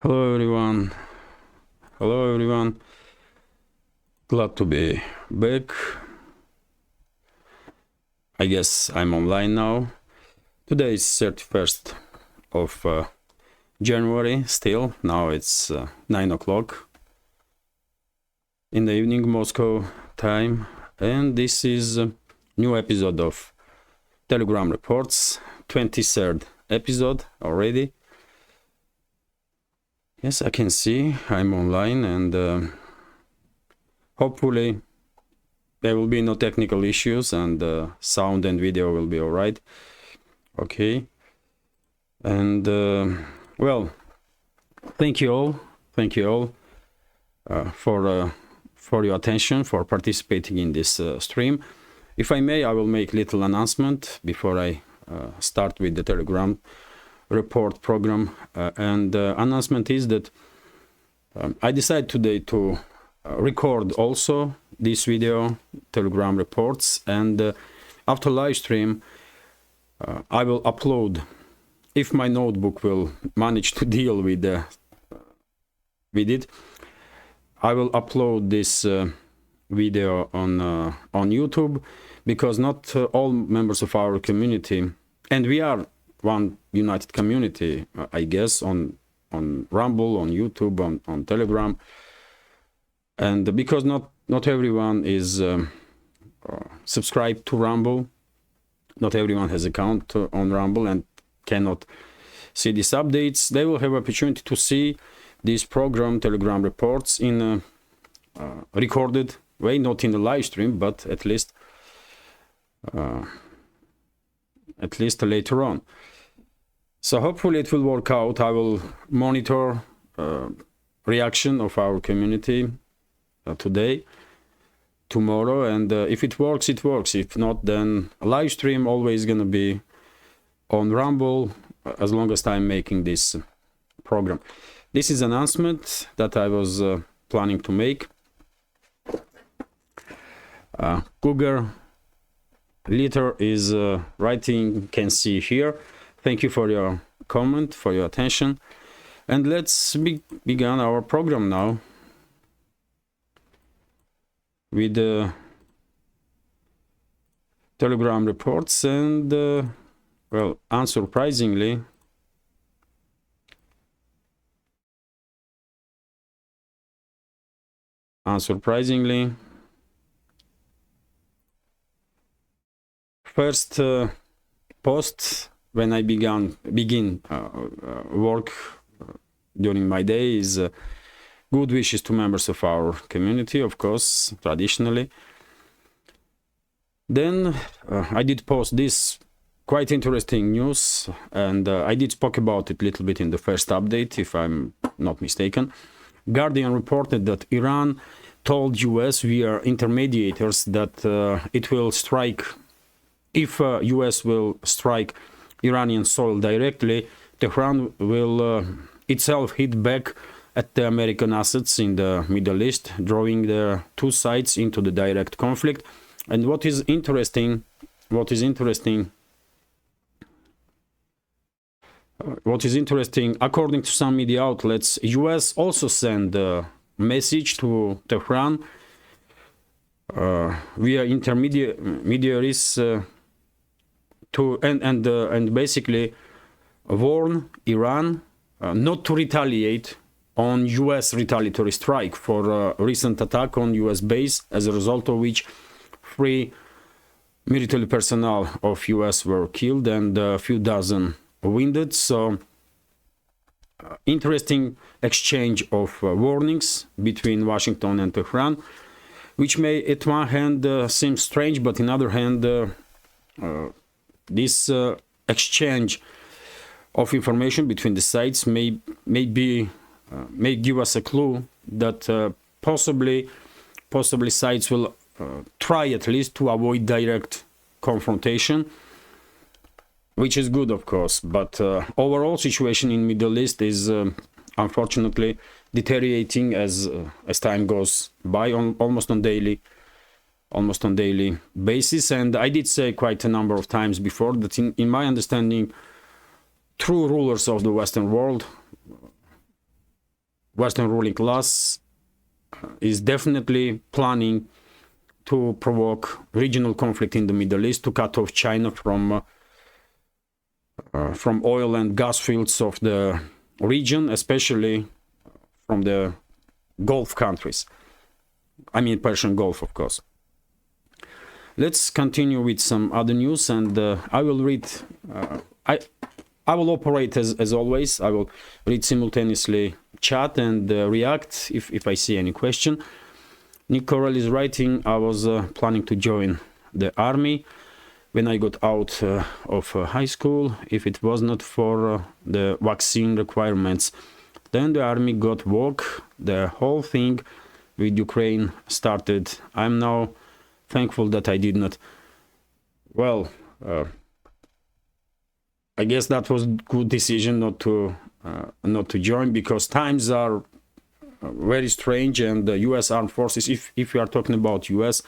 Hello everyone. Hello everyone. Glad to be back. I guess I'm online now. Today is 31st of January still. Now it's 9 o'clock in the evening Moscow time. And this is a new episode of Telegram Reports. 23rd episode already. Yes, I can see I'm online and hopefully there will be no technical issues and sound and video will be all right. Okay. And well, thank you all for your attention, for participating in this stream. If I may, I will make little announcement before I start with the Telegram report program. And announcement is that I decided today to record also this video, Telegram reports, and after live stream I will upload, if my notebook will manage to deal with it, I will upload this video on YouTube, because not all members of our community, and we are one united community, I guess, on Rumble, on YouTube, on Telegram, and because not everyone is subscribed to Rumble, not everyone has account on Rumble and cannot see these updates, they will have opportunity to see this program, Telegram reports, in a recorded way, not in a live stream, but at least later on. So hopefully it will work out. I will monitor reaction of our community today, tomorrow, and if it works, it works. If not, then a live stream always gonna be on Rumble as long as I'm making this program. This is an announcement that I was planning to make. Cougar Litter is writing, can see here. Thank you for your comment, for your attention, and let's begin our program now with the Telegram reports. And well, unsurprisingly, first post when I begin work during my day is good wishes to members of our community, of course, traditionally. Then I did post this quite interesting news, and I did spoke about it a little bit in the first update, if I'm not mistaken. Guardian reported that Iran told US via intermediators that it will strike, if US will strike Iranian soil directly, Tehran will itself hit back at the American assets in the Middle East, drawing the two sides into the direct conflict. And what is interesting, according to some media outlets, US also sent a message to Tehran via intermediaries and basically warn Iran not to retaliate on US retaliatory strike for a recent attack on US base, as a result of which 3 military personnel of US were killed and a few dozen wounded. So interesting exchange of warnings between Washington and Tehran, which may at one hand seem strange, but on other hand this exchange of information between the sides may give us a clue that possibly sides will try at least to avoid direct confrontation, which is good, of course. But overall situation in Middle East is unfortunately deteriorating as time goes by, almost on daily basis. And I did say quite a number of times before that in my understanding, true rulers of the Western world, Western ruling class is definitely planning to provoke regional conflict in the Middle East, to cut off China from oil and gas fields of the region, especially from the Gulf countries. I mean Persian Gulf, of course. Let's continue with some other news, and I will read. I will operate as always. I will read simultaneously chat and react if I see any question. Nick Corral is writing, I was planning to join the army when I got out of high school. If it was not for the vaccine requirements, then the army got woke. The whole thing with Ukraine started. I'm now thankful that I did not. Well, I guess that was a good decision not to join, because times are very strange, and the U.S. armed forces, if we are talking about U.S.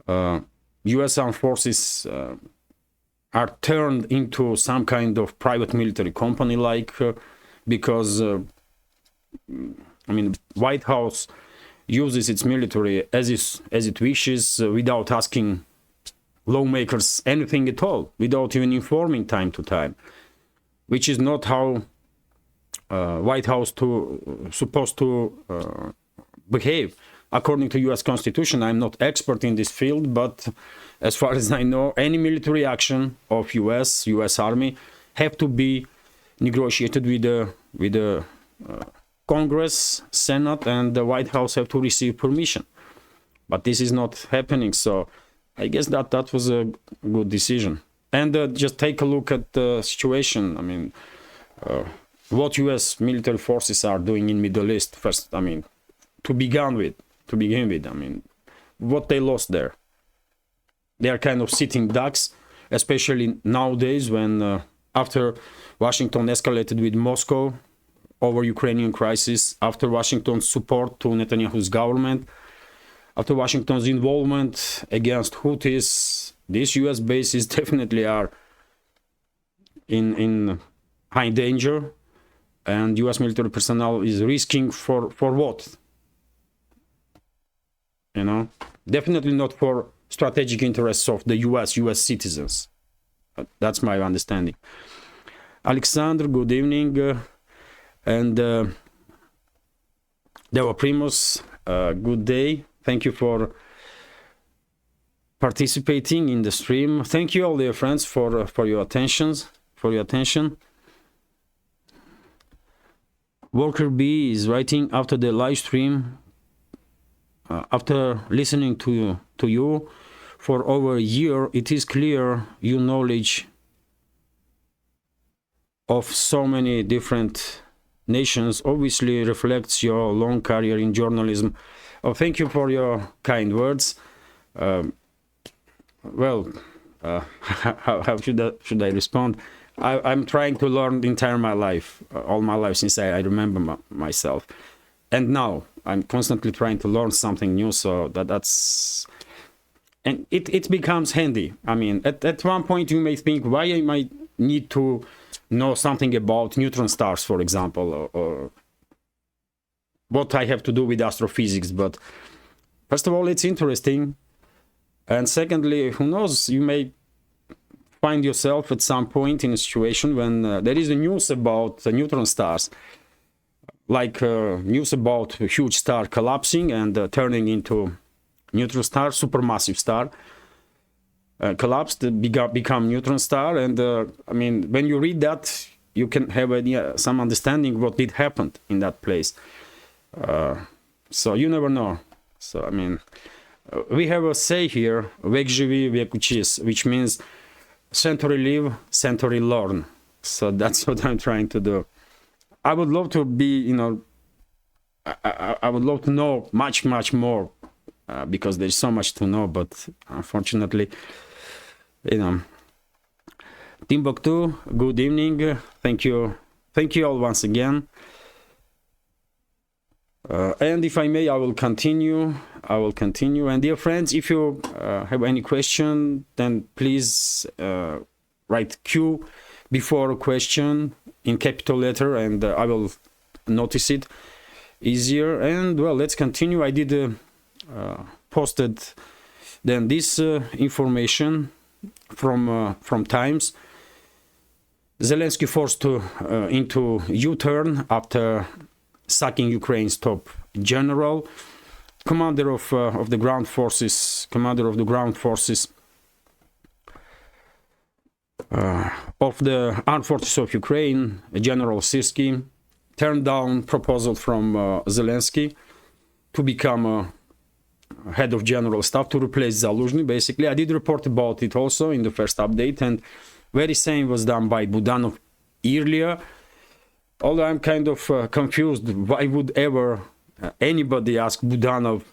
Armed forces are turned into some kind of private military company, because I mean, White House uses its military as it wishes, without asking lawmakers anything at all, without even informing time to time, which is not how White House supposed to behave. According to U.S. Constitution, I'm not expert in this field, but as far as I know, any military action of U.S. Army have to be negotiated with the Congress, Senate, and the White House have to receive permission. But this is not happening, so I guess that was a good decision. And just take a look at the situation. I mean, what U.S. military forces are doing in Middle East first. I mean, to begin with, I mean, what they lost there. They are kind of sitting ducks, especially nowadays when after Washington escalated with Moscow over Ukrainian crisis, after Washington's support to Netanyahu's government, after Washington's involvement against Houthis, these U.S. bases definitely are in high danger, and U.S. military personnel is risking for what? You know, definitely not for strategic interests of the U.S. citizens. That's my understanding. Alexander, good evening, and Deva Primus, good day. Thank you for participating in the stream. Thank you all, dear friends, for your attention. Walker B is writing, after the live stream, after listening to you for over a year, it is clear your knowledge of so many different nations obviously reflects your long career in journalism. Oh, thank you for your kind words. Well, how should I respond? I'm trying to learn my life, all my life, since I remember myself. And now I'm constantly trying to learn something new, so that's... And it becomes handy. I mean, at one point you may think, why I might need to know something about neutron stars, for example, or what I have to do with astrophysics. But first of all, it's interesting. And secondly, who knows, you may find yourself at some point in a situation when there is a news about neutron stars, like news about a huge star collapsing and turning into neutron star, supermassive star, collapsed, become neutron star. And I mean, when you read that, you can have some understanding what did happen in that place. So you never know. So I mean, we have a say here, vek živi, vek učis, which means century live, century learn. So that's what I'm trying to do. I would love to be, you know, I would love to know much more, because there's so much to know, but unfortunately, you know. Timbuktu, good evening. Thank you all once again. And if I may, I will continue. And dear friends, if you have any question, then please write Q before a question in capital letter, and I will notice it easier. And well, let's continue. I did posted then this information from Times. Zelensky forced into U-turn after sacking Ukraine's top general. Commander of the ground forces of the armed forces of Ukraine, General Syrskyi, turned down proposal from Zelensky to become a head of general staff to replace Zaluzhny. Basically, I did report about it also in the first update, and very same was done by Budanov earlier. Although I'm kind of confused, why would ever anybody ask Budanov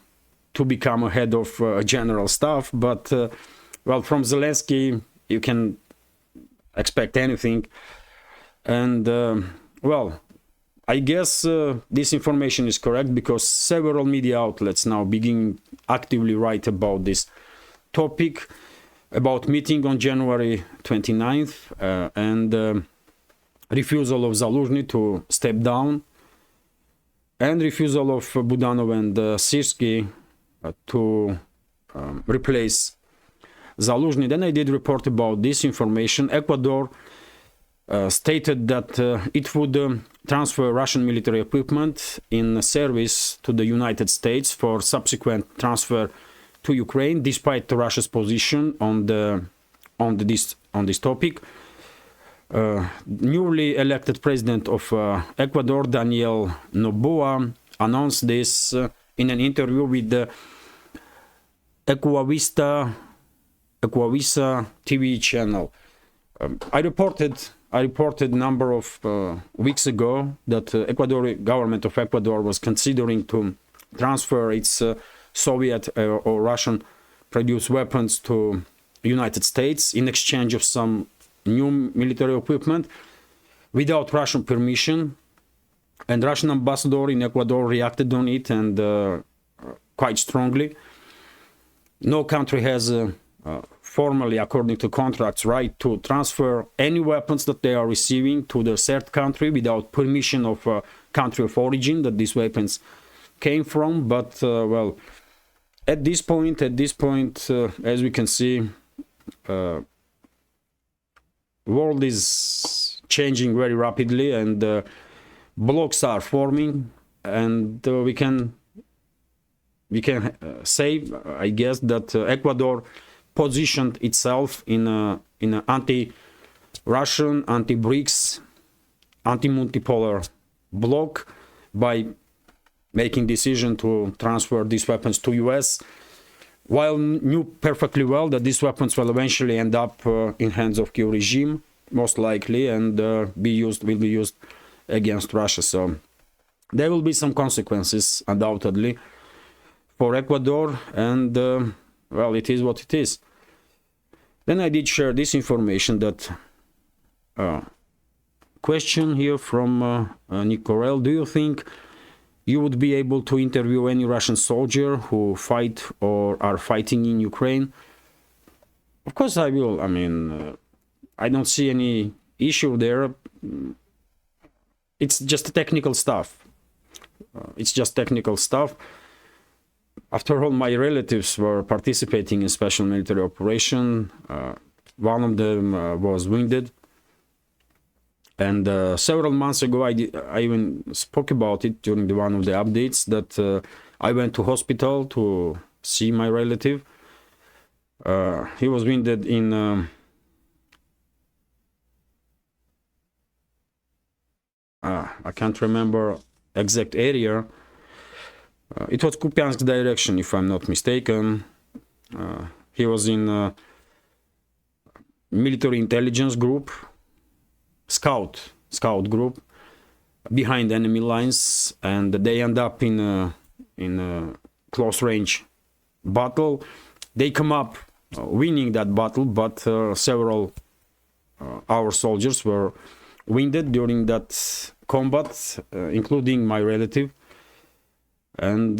to become a head of general staff? But well, from Zelensky you can expect anything. And well, I guess this information is correct, because several media outlets now begin actively write about this topic, about meeting on January 29th and refusal of Zaluzhny to step down, and refusal of Budanov and Syrskyi to replace Zaluzhny. Then I did report about this information. Ecuador stated that it would transfer Russian military equipment in service to the United States for subsequent transfer to Ukraine, despite Russia's position on this topic. Newly elected president of Ecuador, Daniel Noboa, announced this in an interview with the Ecuavisa TV channel. I reported a number of weeks ago that government of Ecuador was considering to transfer its Soviet or Russian produced weapons to United States in exchange of some new military equipment without Russian permission, and Russian ambassador in Ecuador reacted on it, and quite strongly. No country has formally, according to contracts, right to transfer any weapons that they are receiving to the third country without permission of country of origin that these weapons came from. But well, at this point, as we can see, world is changing very rapidly, and blocs are forming, and we can say, I guess, that Ecuador positioned itself in an anti-Russian, anti-BRICS, anti-multipolar bloc by making decision to transfer these weapons to US, while knew perfectly well that these weapons will eventually end up in hands of Kyiv regime, most likely, and will be used against Russia. So there will be some consequences, undoubtedly, for Ecuador, and well, it is what it is. Then I did share this information that question here from Nick Corell: do you think you would be able to interview any Russian soldier who fight or are fighting in Ukraine? Of course I will. I mean, I don't see any issue there. It's just technical stuff. After all, my relatives were participating in special military operation. One of them was wounded. And several months ago, I even spoke about it during one of the updates, that I went to hospital to see my relative. He was wounded in I can't remember exact area. It was Kupiansk direction, if I'm not mistaken. He was in a military intelligence group, scout group, behind enemy lines, and they end up in a close range battle. They come up winning that battle, but several our soldiers were wounded during that combat, including my relative. And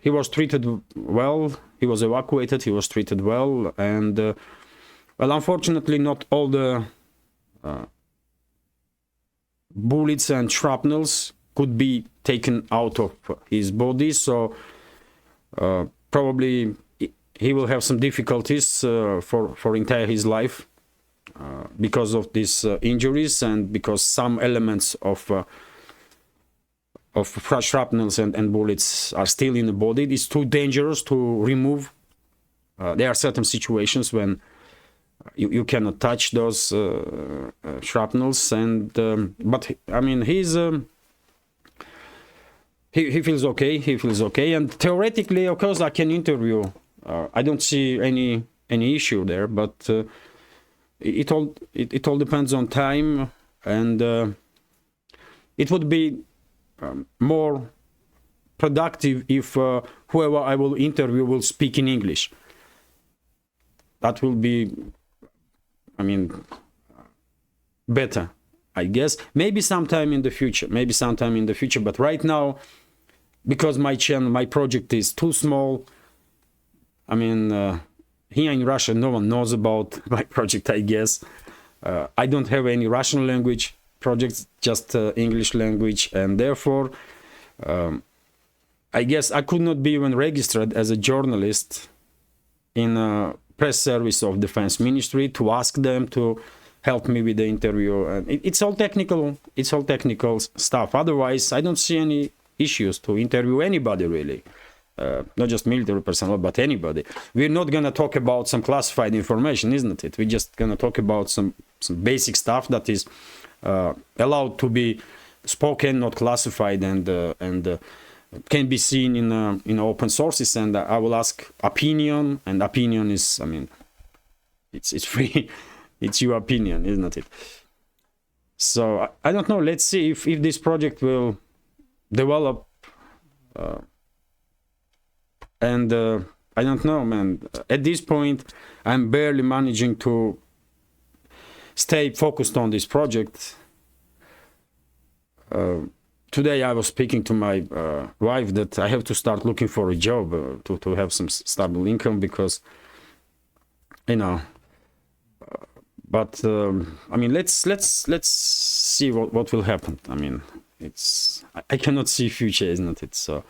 he was treated well. He was evacuated. He was treated well, and well, unfortunately, not all the bullets and shrapnels could be taken out of his body. So probably he will have some difficulties for entire his life because of these injuries, and because some elements of shrapnels and bullets are still in the body. It's too dangerous to remove. There are certain situations when you cannot touch those shrapnels, and but I mean he feels okay. He feels okay, and theoretically, of course, I can interview. I don't see any issue there, but it all depends on time, and it would be more productive if whoever I will interview will speak in English. That will be, I mean, better, I guess. Maybe sometime in the future. But right now, because my channel, my project is too small, I mean, here in Russia, no one knows about my project, I guess. I don't have any Russian language projects, just English language, and therefore, I guess I could not be even registered as a journalist in a press service of Defense Ministry to ask them to help me with the interview. And it's all technical. It's all technical stuff. Otherwise, I don't see any issues to interview anybody really. Not just military personnel, but anybody. We're not gonna talk about some classified information, isn't it? We're just gonna talk about some basic stuff that is allowed to be spoken, not classified, and can be seen in open sources. And I will ask opinion, and opinion is, I mean, it's free. It's your opinion, isn't it? So I don't know. Let's see if this project will develop. And I don't know, man. At this point, I'm barely managing to stay focused on this project. Today I was speaking to my wife that I have to start looking for a job to have some stable income, because, you know. But I mean, let's see what will happen. I mean, I cannot see future, isn't it? So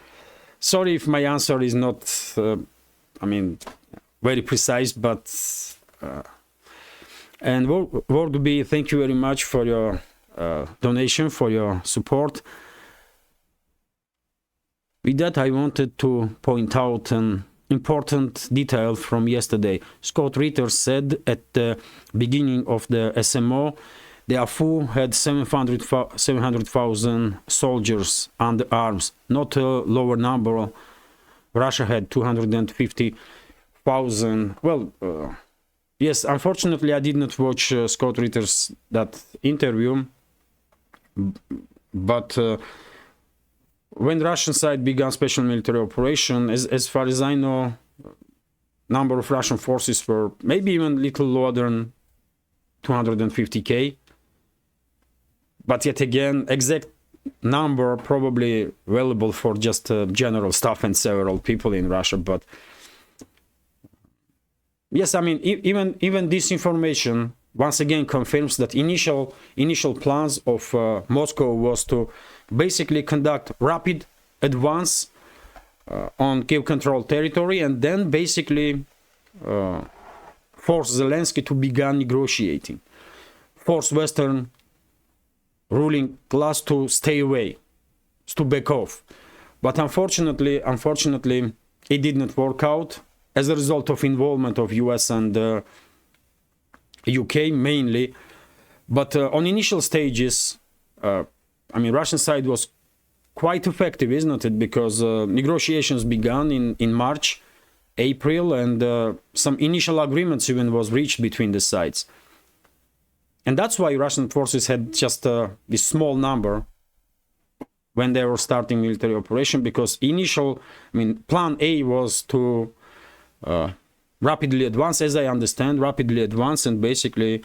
sorry if my answer is not, I mean, very precise, but and World B, thank you very much for your donation, for your support. With that, I wanted to point out an important detail from yesterday. Scott Ritter said at the beginning of the SMO, the AFU had 700,000 soldiers under arms, not a lower number. Russia had 250,000. Well, yes, unfortunately, I did not watch Scott Ritter's that interview, but when the Russian side began special military operation, as far as I know, number of Russian forces were maybe even a little lower than 250K. But yet again, exact number probably available for just general staff and several people in Russia. But yes, I mean, even this information once again confirms that initial plans of Moscow was to basically conduct rapid advance on Kiev-controlled territory, and then basically force Zelensky to begin negotiating, force Western ruling class to stay away, to back off. But unfortunately, it did not work out as a result of involvement of US and UK mainly. But on initial stages, I mean, Russian side was quite effective, isn't it? Because negotiations began in March, April, and some initial agreements even was reached between the sides. And that's why Russian forces had just this small number when they were starting military operation, because I mean, plan A was to rapidly advance, as I understand, and basically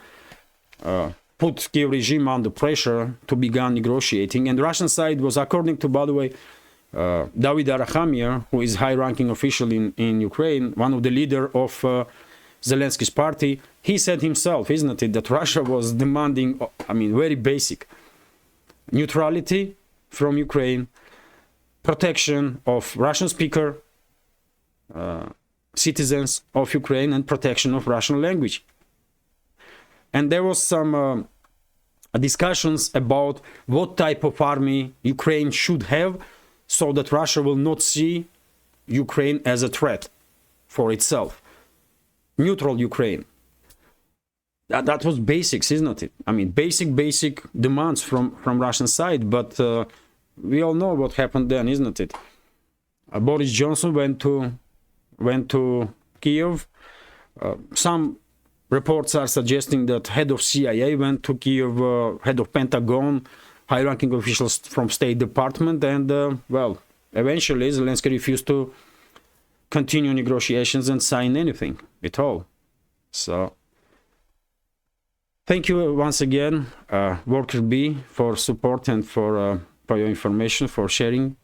put Kiev regime under pressure to begin negotiating. And the Russian side was, according to, by the way, David Arachamia, who is high-ranking official in Ukraine, one of the leader of Zelensky's party, he said himself, isn't it, that Russia was demanding, I mean, very basic neutrality from Ukraine, protection of Russian speaker citizens of Ukraine, and protection of Russian language. And there was some discussions about what type of army Ukraine should have so that Russia will not see Ukraine as a threat for itself. Neutral Ukraine. That was basics, isn't it? I mean, basic demands from Russian side, but we all know what happened then, isn't it? Boris Johnson went to Kiev. Some reports are suggesting that head of CIA went to Kiev, head of Pentagon, high-ranking officials from State Department, and well, eventually Zelensky refused to continue negotiations and sign anything at all. So, thank you once again, Worker B, for support and for your information, for sharing.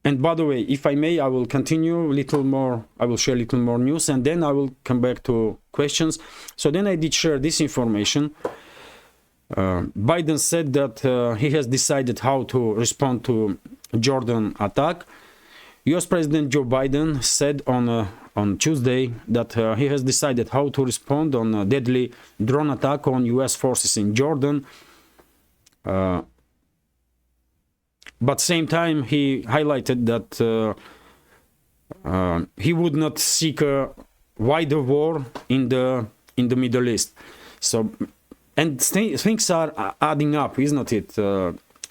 And by the way, if I may, I will continue a little more. I will share a little more news, and then I will come back to questions. So then I did share this information. Biden said that he has decided how to respond to Jordan attack. U.S. President Joe Biden said on Tuesday that he has decided how to respond on a deadly drone attack on U.S. forces in Jordan. But same time, he highlighted that he would not seek a wider war in the Middle East. So, and things are adding up, isn't it?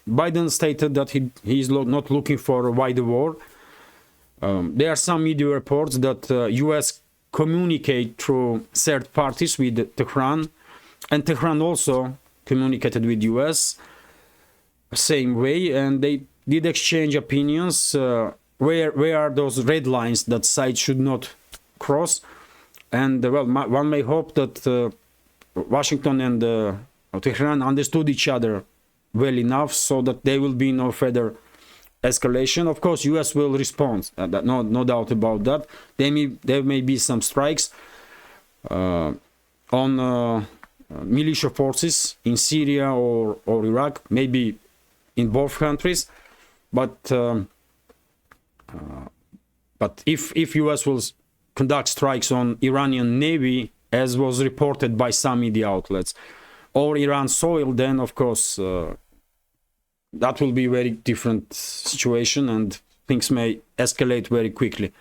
Biden stated that he is not looking for a wider war. There are some media reports that U.S. communicate through third parties with Tehran, and Tehran also communicated with U.S. same way, and they did exchange opinions. Where are those red lines that sides should not cross? And well, one may hope that Washington and Tehran understood each other well enough so that there will be no further escalation. Of course, U.S. will respond. No doubt about that. There may be some strikes on militia forces in Syria or Iraq, maybe in both countries. But if U.S. will conduct strikes on Iranian Navy, as was reported by some media outlets, or Iran soil, then of course that will be a very different situation and things may escalate very quickly.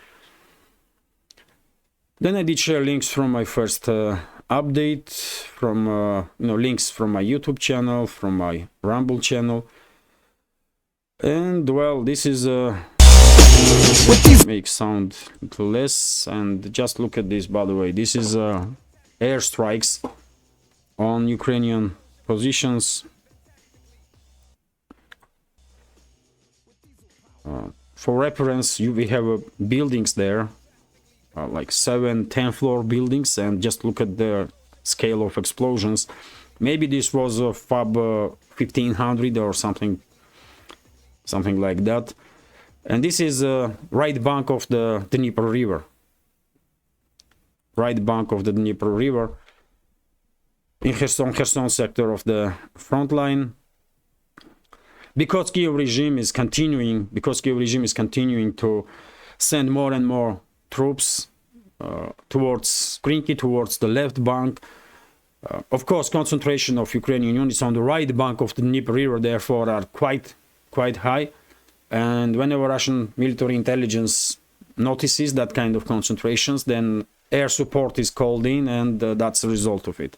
Then I did share links from my first update, from links from my YouTube channel, from my Rumble channel. And well, this is make sound a little less, and just look at this, by the way. This is airstrikes on Ukrainian positions. For reference, we have buildings there, like 7-10 floor buildings, and just look at the scale of explosions. Maybe this was a FAB 1500 or something like that. And this is right bank of the Dnieper River. Right bank of the Dnieper River in Kherson sector of the front line. Because Kiev regime is continuing to send more and more troops towards Krinky, towards the left bank. Of course, concentration of Ukrainian units on the right bank of the Dnieper River, therefore, are quite high. And whenever Russian military intelligence notices that kind of concentrations, then air support is called in, and that's the result of it.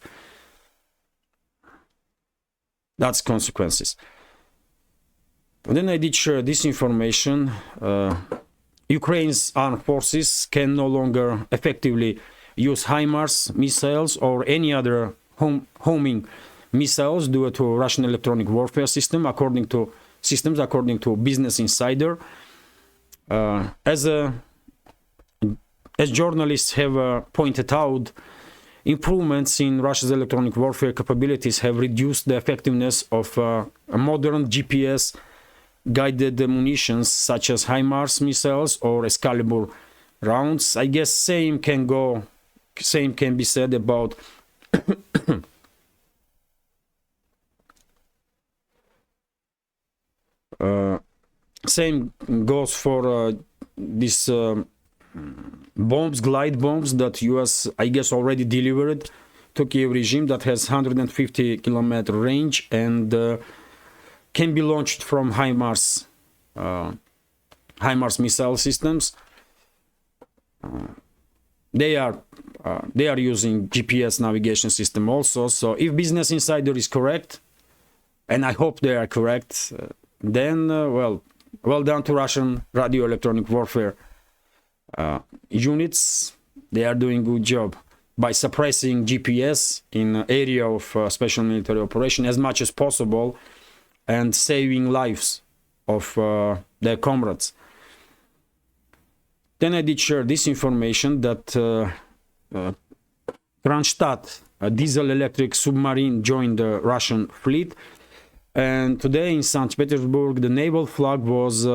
That's consequences. And then I did share this information. Ukraine's armed forces can no longer effectively use HIMARS missiles or any other homing missiles due to Russian electronic warfare system, according to Business Insider. As journalists have pointed out, improvements in Russia's electronic warfare capabilities have reduced the effectiveness of modern GPS guided munitions such as HIMARS missiles or Excalibur rounds. I guess same can be said about same goes for these glide bombs that US, I guess, already delivered to Kiev regime, that has 150-kilometer range and can be launched from HIMARS missile systems. They are using GPS navigation system also. So if Business Insider is correct, and I hope they are correct, then well done to Russian radio electronic warfare units. They are doing good job by suppressing GPS in area of special military operation as much as possible and saving lives of their comrades. Then I did share this information that Kronstadt, a diesel-electric submarine, joined the Russian fleet. And today in St. Petersburg, the naval flag was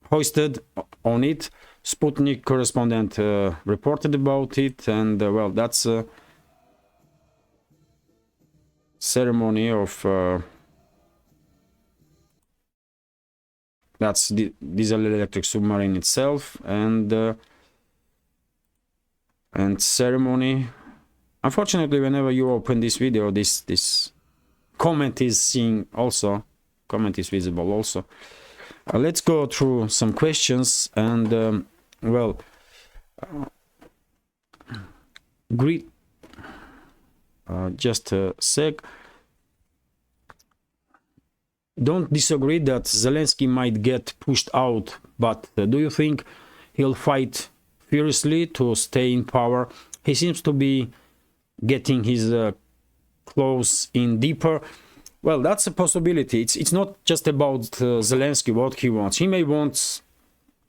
hoisted on it. Sputnik correspondent reported about it, and well, that's a ceremony of that's the diesel-electric submarine itself, and ceremony. Unfortunately, whenever you open this video, this comment is visible also. Let's go through some questions, and well, just a sec. Don't disagree that Zelensky might get pushed out, but do you think he'll fight fiercely to stay in power? He seems to be getting his claws in deeper. Well, that's a possibility. It's not just about Zelensky, what he wants. He may want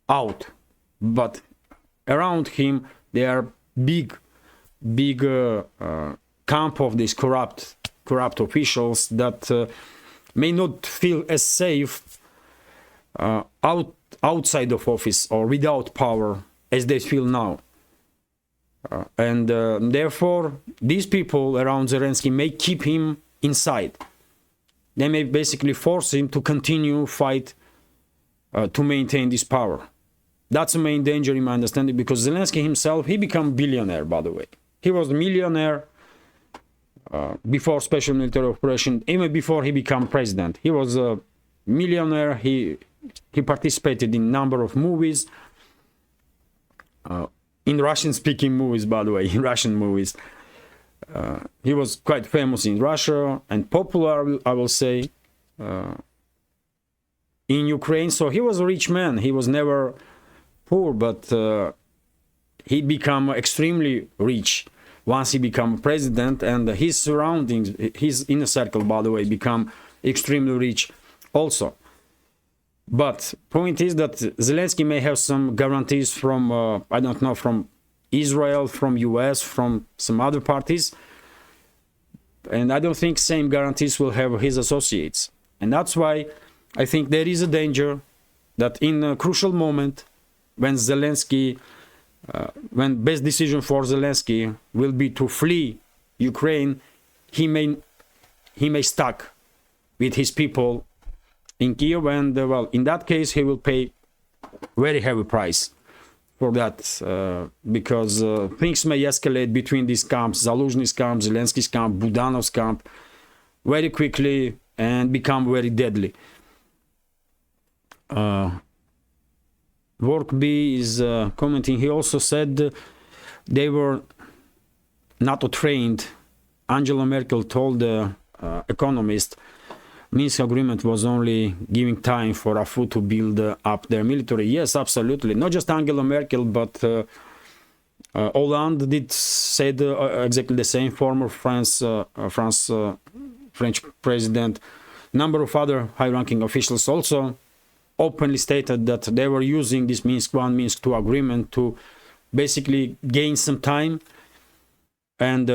out, but around him there are big camp of these corrupt officials that may not feel as safe outside of office or without power as they feel now. And therefore, these people around Zelensky may keep him inside. They may basically force him to continue fight to maintain this power. That's the main danger in my understanding, because Zelensky himself, he became billionaire, by the way. He was a millionaire before special military operation, even before he became president. He was a millionaire. He participated in a number of movies, in Russian-speaking movies, by the way, in Russian movies. He was quite famous in Russia and popular, I will say, in Ukraine. So he was a rich man. He was never poor, but he became extremely rich once he became president, and his surroundings, his inner circle, by the way, become extremely rich also. But point is that Zelensky may have some guarantees from, I don't know, from Israel, from US, from some other parties. And I don't think same guarantees will have his associates. And that's why I think there is a danger that in a crucial moment, when Zelensky, when best decision for Zelensky will be to flee Ukraine, he may stuck with his people in Kiev, and well, in that case, he will pay very heavy price for that, because things may escalate between these camps, Zaluzhny's camp, Zelensky's camp, Budanov's camp, very quickly and become very deadly. Work B is commenting. He also said they were NATO trained. Angela Merkel told the Economist Minsk agreement was only giving time for AFU to build up their military. Yes, absolutely. Not just Angela Merkel, but Hollande did say exactly the same. Former French president, number of other high-ranking officials also openly stated that they were using this Minsk I, Minsk II agreement to basically gain some time and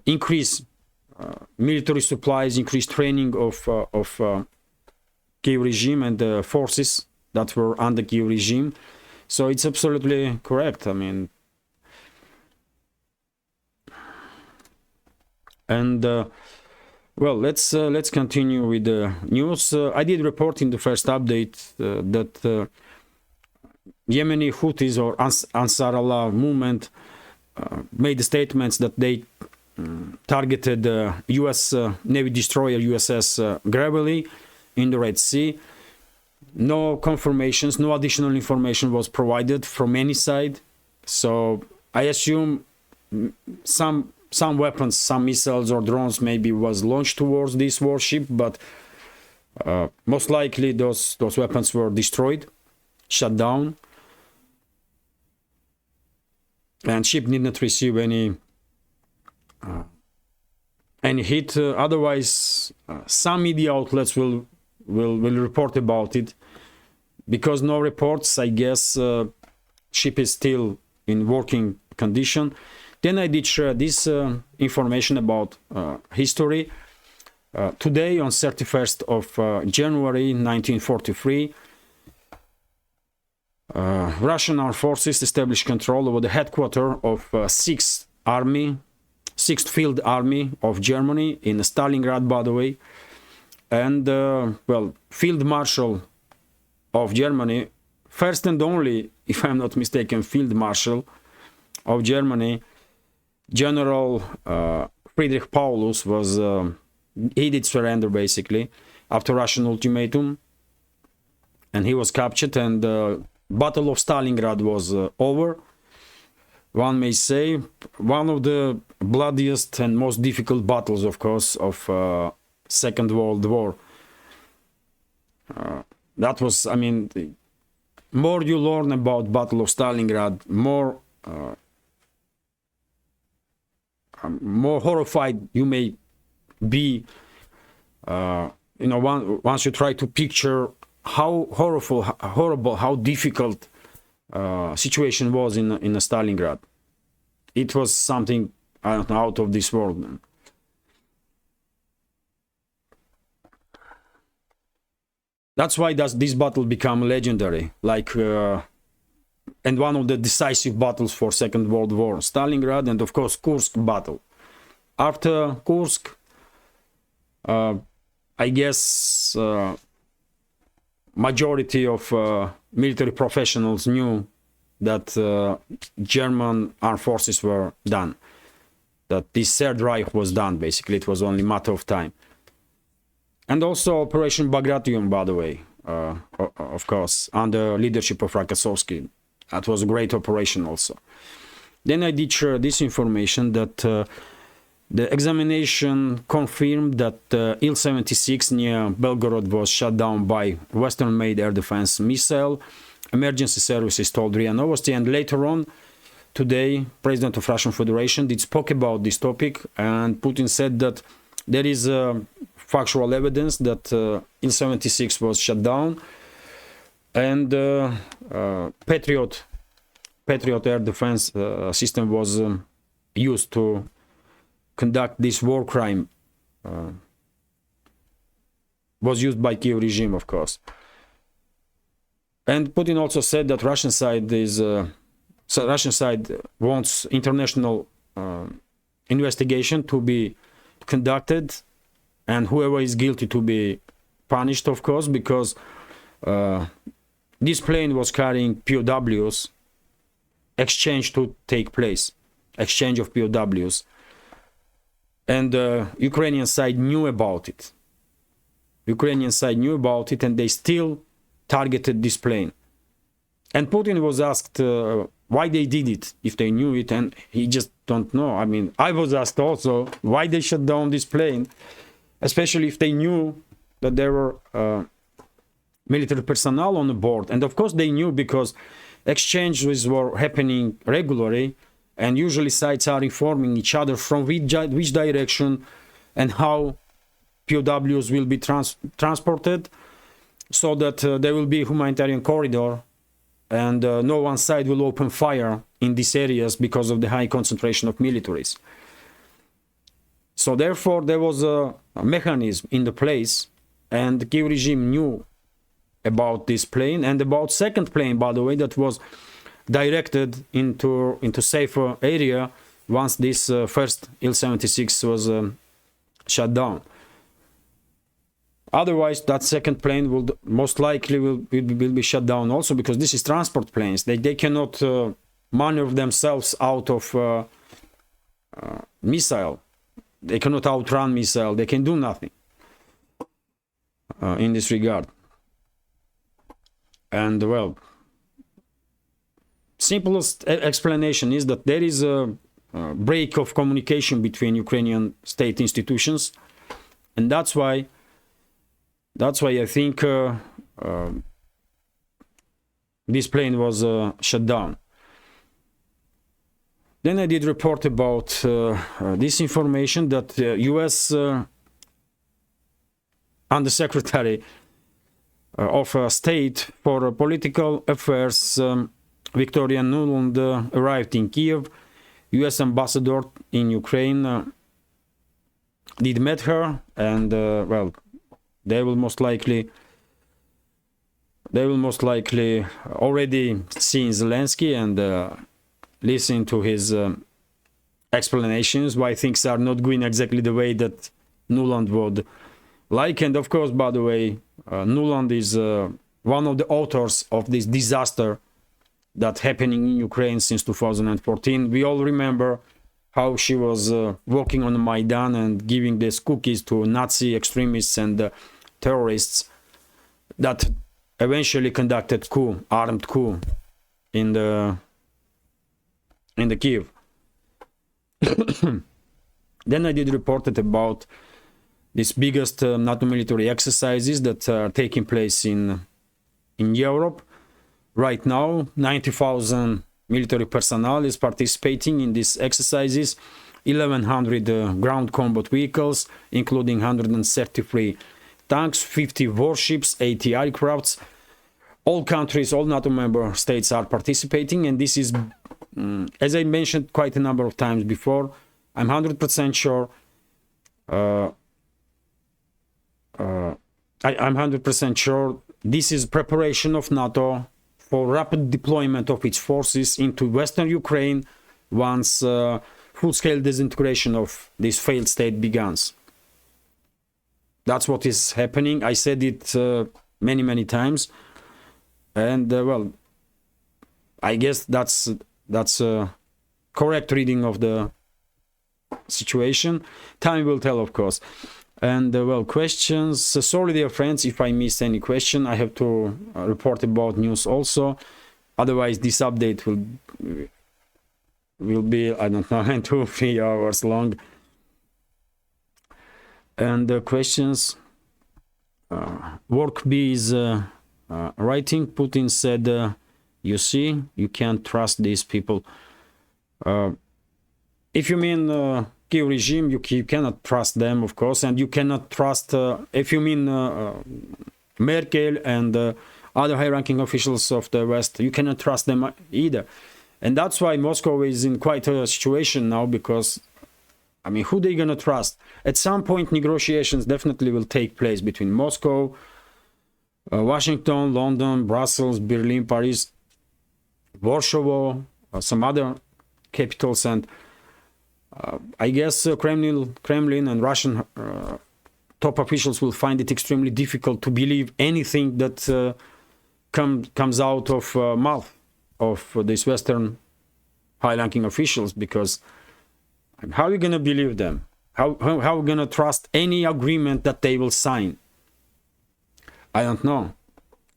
increase military supplies, increase training of Kiev regime and the forces that were under Kiev regime. So it's absolutely correct. I mean, and well, let's continue with the news. I did report in the first update that Yemeni Houthis or Ansar Allah movement made statements that they targeted U.S. Navy destroyer USS Gravely in the Red Sea. No confirmations, no additional information was provided from any side. So I assume some weapons, some missiles or drones maybe was launched towards this warship, but most likely those weapons were destroyed, shut down, and ship did not receive any hit. Otherwise, some media outlets will report about it, because no reports. I guess ship is still in working condition. Then I did share this information about history. Today, on 31st of January 1943, Russian armed forces established control over the headquarters of 6th Field Army of Germany in Stalingrad, by the way. And, well, Field Marshal of Germany, first and only, if I'm not mistaken, Field Marshal of Germany, General Friedrich Paulus was, he did surrender basically after Russian ultimatum, and he was captured, and the Battle of Stalingrad was over. One may say one of the bloodiest and most difficult battles, of course, of Second World War. That was, I mean, the more you learn about Battle of Stalingrad, more horrified you may be. You know, once you try to picture how horrible, how difficult situation was in Stalingrad. It was something, I don't know, out of this world. That's why does this battle become legendary, like, and one of the decisive battles for Second World War, Stalingrad, and of course Kursk battle. After Kursk, I guess majority of military professionals knew that German armed forces were done, that this Third Reich was done. Basically, it was only a matter of time. And also Operation Bagration, by the way, of course, under leadership of Rokossovsky. That was a great operation also. Then I did share this information that the examination confirmed that Il-76 near Belgorod was shot down by Western-made air defense missile. Emergency services told RIA Novosti, and later on today, President of Russian Federation did spoke about this topic, and Putin said that there is factual evidence that Il-76 was shut down, and Patriot air defense system was used to conduct this war crime, was used by Kiev regime, of course. And Putin also said that Russian side wants international investigation to be conducted, and whoever is guilty to be punished, of course, because this plane was carrying POWs, exchange to take place, exchange of POWs. And the Ukrainian side knew about it. Ukrainian side knew about it, and they still targeted this plane. And Putin was asked why they did it, if they knew it, and he just don't know. I mean, I was asked also why they shut down this plane, especially if they knew that there were military personnel on the board. And of course they knew, because exchanges were happening regularly, and usually sides are informing each other from which direction and how POWs will be transported, so that there will be a humanitarian corridor, and no one side will open fire in these areas because of the high concentration of militaries. So therefore there was a mechanism in the place, and the Kiev regime knew about this plane and about second plane, by the way, that was directed into safer area once this first Il-76 was shut down. Otherwise, that second plane will most likely will be shut down also, because this is transport planes. They cannot maneuver themselves out of missile. They cannot outrun missile. They can do nothing in this regard. And well, simplest explanation is that there is a break of communication between Ukrainian state institutions, and that's why I think this plane was shut down. Then I did report about this information that U.S. Undersecretary of State for Political Affairs Victoria Nuland arrived in Kiev. U.S. ambassador in Ukraine did met her, and well, they will most likely already see Zelensky and listen to his explanations why things are not going exactly the way that Nuland would like. And of course, by the way, Nuland is one of the authors of this disaster that's happening in Ukraine since 2014. We all remember how she was walking on the Maidan and giving these cookies to Nazi extremists and terrorists that eventually conducted armed coup in the Kiev. Then I did reported about these biggest NATO military exercises that are taking place in Europe. Right now, 90,000 military personnel is participating in these exercises, 1,100 ground combat vehicles, including 133 tanks, 50 warships, 80 aircrafts. All countries, all NATO member states are participating, and this is, as I mentioned quite a number of times before, I'm 100% sure I'm 100% sure this is preparation of NATO for rapid deployment of its forces into Western Ukraine once full-scale disintegration of this failed state begins. That's what is happening. I said it many times, and well, I guess that's a correct reading of the situation. Time will tell, of course. And well, questions. Sorry, dear friends, if I missed any question. I have to report about news also. Otherwise, this update will be, I don't know, 2-3 hours long. And the questions. Work B is writing. Putin said, you see, you can't trust these people. If you mean Kiev regime, you cannot trust them, of course, and you cannot trust, if you mean Merkel and other high-ranking officials of the West, you cannot trust them either. And that's why Moscow is in quite a situation now, because, I mean, who they gonna trust? At some point, negotiations definitely will take place between Moscow, Washington, London, Brussels, Berlin, Paris, Warsaw, some other capitals, and I guess Kremlin and Russian top officials will find it extremely difficult to believe anything that comes out of mouth of these Western high-ranking officials, because how are you going to believe them? How are we going to trust any agreement that they will sign? I don't know.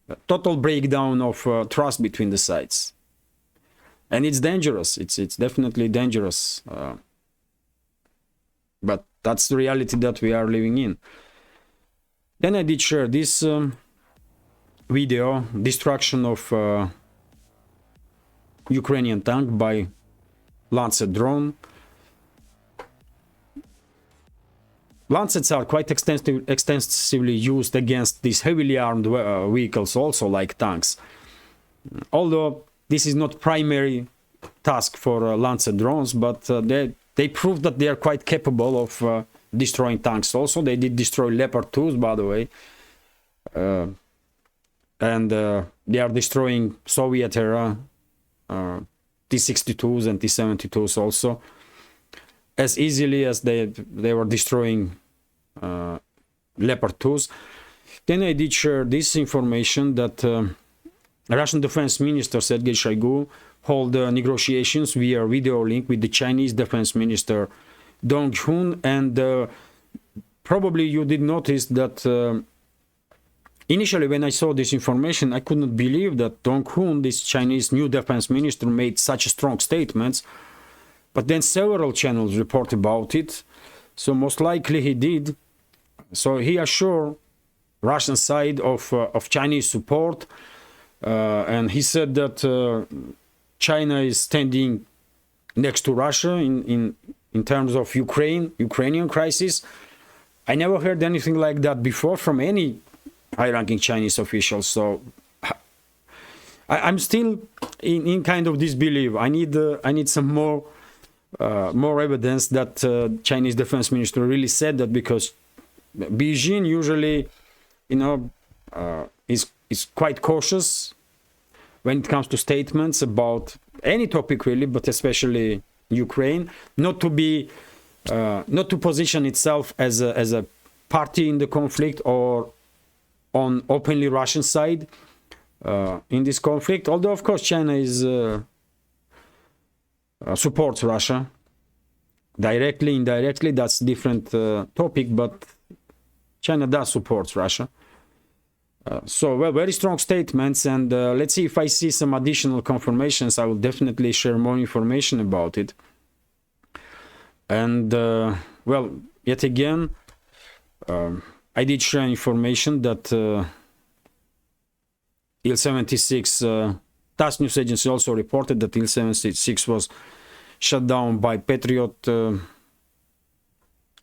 A total breakdown of trust between the sides. And it's dangerous. It's definitely dangerous. But that's the reality that we are living in. Then I did share this video, destruction of Ukrainian tank by Lancet drone. Lancets are quite extensively used against these heavily armed vehicles also, like tanks. Although this is not primary task for Lancet drones, but they proved that they are quite capable of destroying tanks also. They did destroy Leopard 2s, by the way. and they are destroying Soviet era T-62s and T-72s also, as easily as they were destroying Leopard 2s. Then I did share this information that Russian Defense Minister Sergei Shoigu held negotiations via video link with the Chinese Defense Minister Dong Hun, and probably you did notice that initially when I saw this information, I could not believe that Dong Hun, this Chinese new defense minister, made such strong statements, but then several channels report about it, so most likely he did. So he assured Russian side of Chinese support, and he said that China is standing next to Russia in terms of Ukrainian crisis. I never heard anything like that before from any high-ranking Chinese officials. So I'm still in kind of disbelief. I need some more evidence that Chinese defense minister really said that, because Beijing usually, is quite cautious when it comes to statements about any topic really, but especially Ukraine, not to position itself as a party in the conflict or on openly Russian side in this conflict. Although of course China is supports Russia directly, indirectly, that's different topic, but China does support Russia. So, well, very strong statements, and let's see if I see some additional confirmations. I will definitely share more information about it. And, well, yet again, I did share information that Il-76, TASS news agency also reported that Il-76 was shut down by Patriot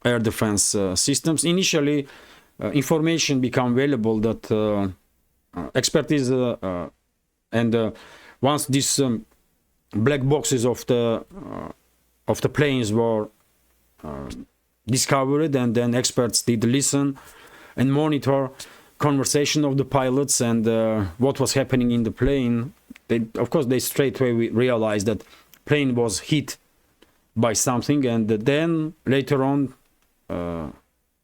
air defense systems. Initially, information became available that expertise and once these black boxes of the planes were discovered, and then experts did listen and monitor conversation of the pilots and what was happening in the plane. Of course, they straight away realized that plane was hit by something, and then later on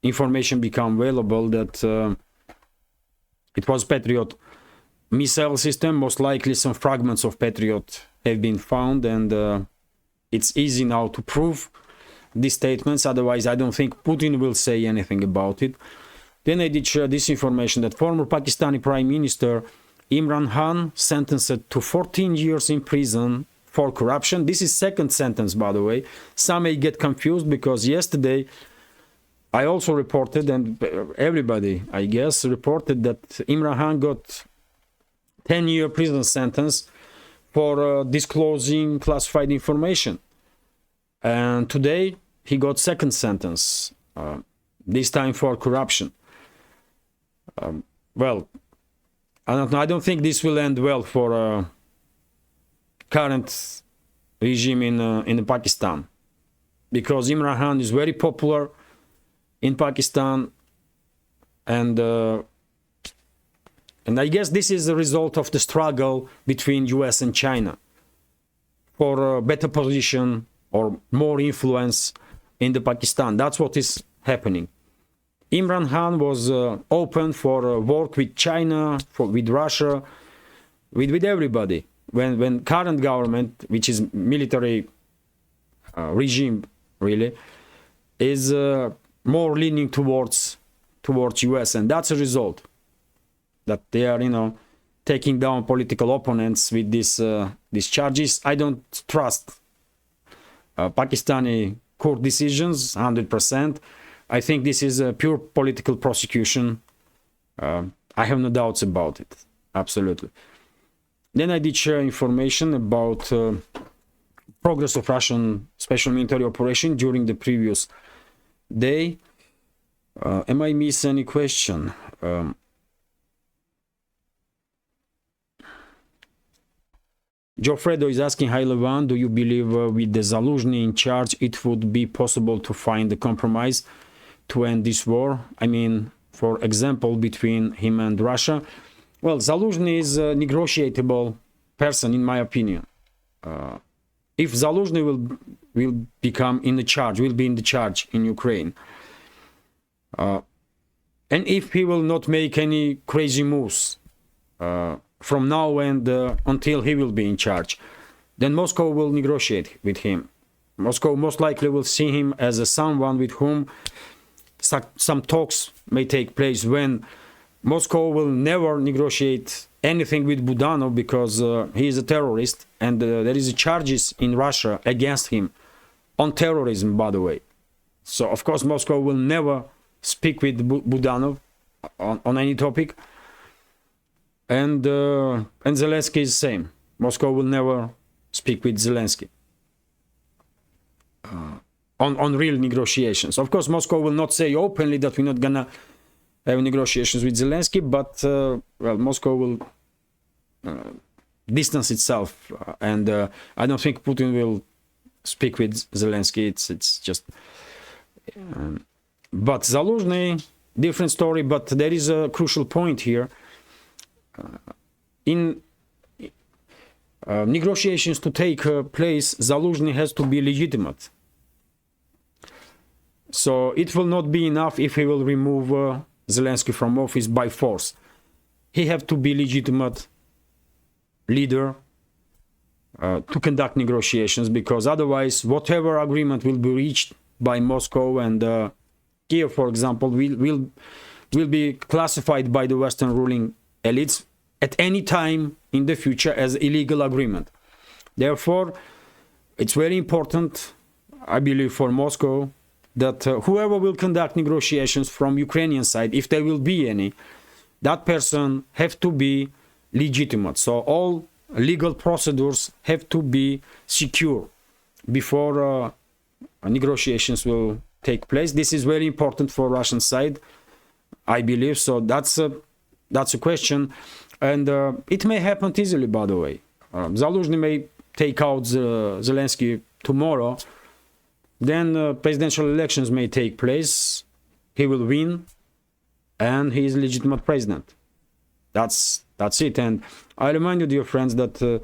information became available that it was Patriot missile system. Most likely some fragments of Patriot have been found, and it's easy now to prove these statements. Otherwise, I don't think Putin will say anything about it. Then I did share this information that former Pakistani Prime Minister Imran Khan sentenced to 14 years in prison for corruption. This is second sentence, by the way. Some may get confused because yesterday I also reported, and everybody, I guess, reported that Imran Khan got 10-year prison sentence for disclosing classified information. And today he got second sentence, this time for corruption. Well, I don't know. I don't think this will end well for current regime in Pakistan, because Imran Khan is very popular in Pakistan, and I guess this is a result of the struggle between US and China for a better position or more influence in the Pakistan. That's what is happening. Imran Khan was open for work with China, with Russia, with everybody. When current government, which is military regime really, is more leaning towards US, and that's a result that they are, taking down political opponents with these charges. I don't trust Pakistani court decisions 100%. I think this is a pure political prosecution. I have no doubts about it. Absolutely. Then I did share information about progress of Russian special military operation during the previous day. Am I miss any question? Joffredo is asking, hi Levan, do you believe with the Zaluzhny in charge it would be possible to find a compromise to end this war? I mean, for example, between him and Russia. Well, Zaluzhny is a negotiable person, in my opinion. If Zaluzhny will become in the charge, will be in the charge in Ukraine, and if he will not make any crazy moves from now and until he will be in charge, then Moscow will negotiate with him. Moscow most likely will see him as someone with whom some talks may take place, when Moscow will never negotiate anything with Budanov, because he is a terrorist, and there is charges in Russia against him on terrorism, by the way. So of course Moscow will never speak with Budanov on any topic, and Zelensky is the same. Moscow will never speak with Zelensky on real negotiations. Of course, Moscow will not say openly that we're not gonna have negotiations with Zelensky, but well, Moscow will distance itself, and I don't think Putin will speak with Zelensky. It's just. But Zaluzhny, different story. But there is a crucial point here. In negotiations to take place, Zaluzhny has to be legitimate. So it will not be enough if he will remove Zelensky from office by force. He have to be legitimate leader to conduct negotiations, because otherwise whatever agreement will be reached by Moscow and Kiev, for example, will be classified by the Western ruling elites at any time in the future as illegal agreement. Therefore, it's very important, I believe, for Moscow that whoever will conduct negotiations from Ukrainian side, if there will be any, that person have to be legitimate. So all legal procedures have to be secure before negotiations will take place. This is very important for Russian side, I believe. So that's a question, and it may happen easily, by the way. Zaluzhny may take out Zelensky tomorrow. Then presidential elections may take place. He will win, and he is legitimate president. That's it. And I remind you, dear friends, that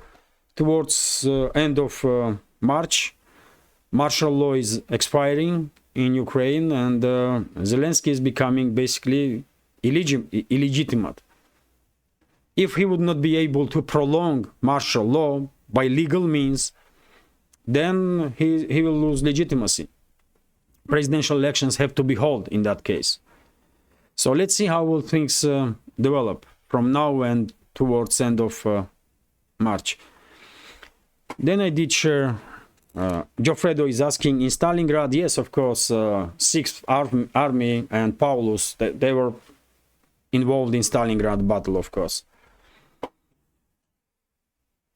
towards end of March, martial law is expiring in Ukraine, and Zelensky is becoming basically illegitimate. If he would not be able to prolong martial law by legal means, then he will lose legitimacy. Presidential elections have to be held in that case. So let's see how will things develop from now and towards end of March. Then I did share, Geoffredo is asking, in Stalingrad, yes, of course, 6th Army and Paulus, they were involved in Stalingrad battle, of course.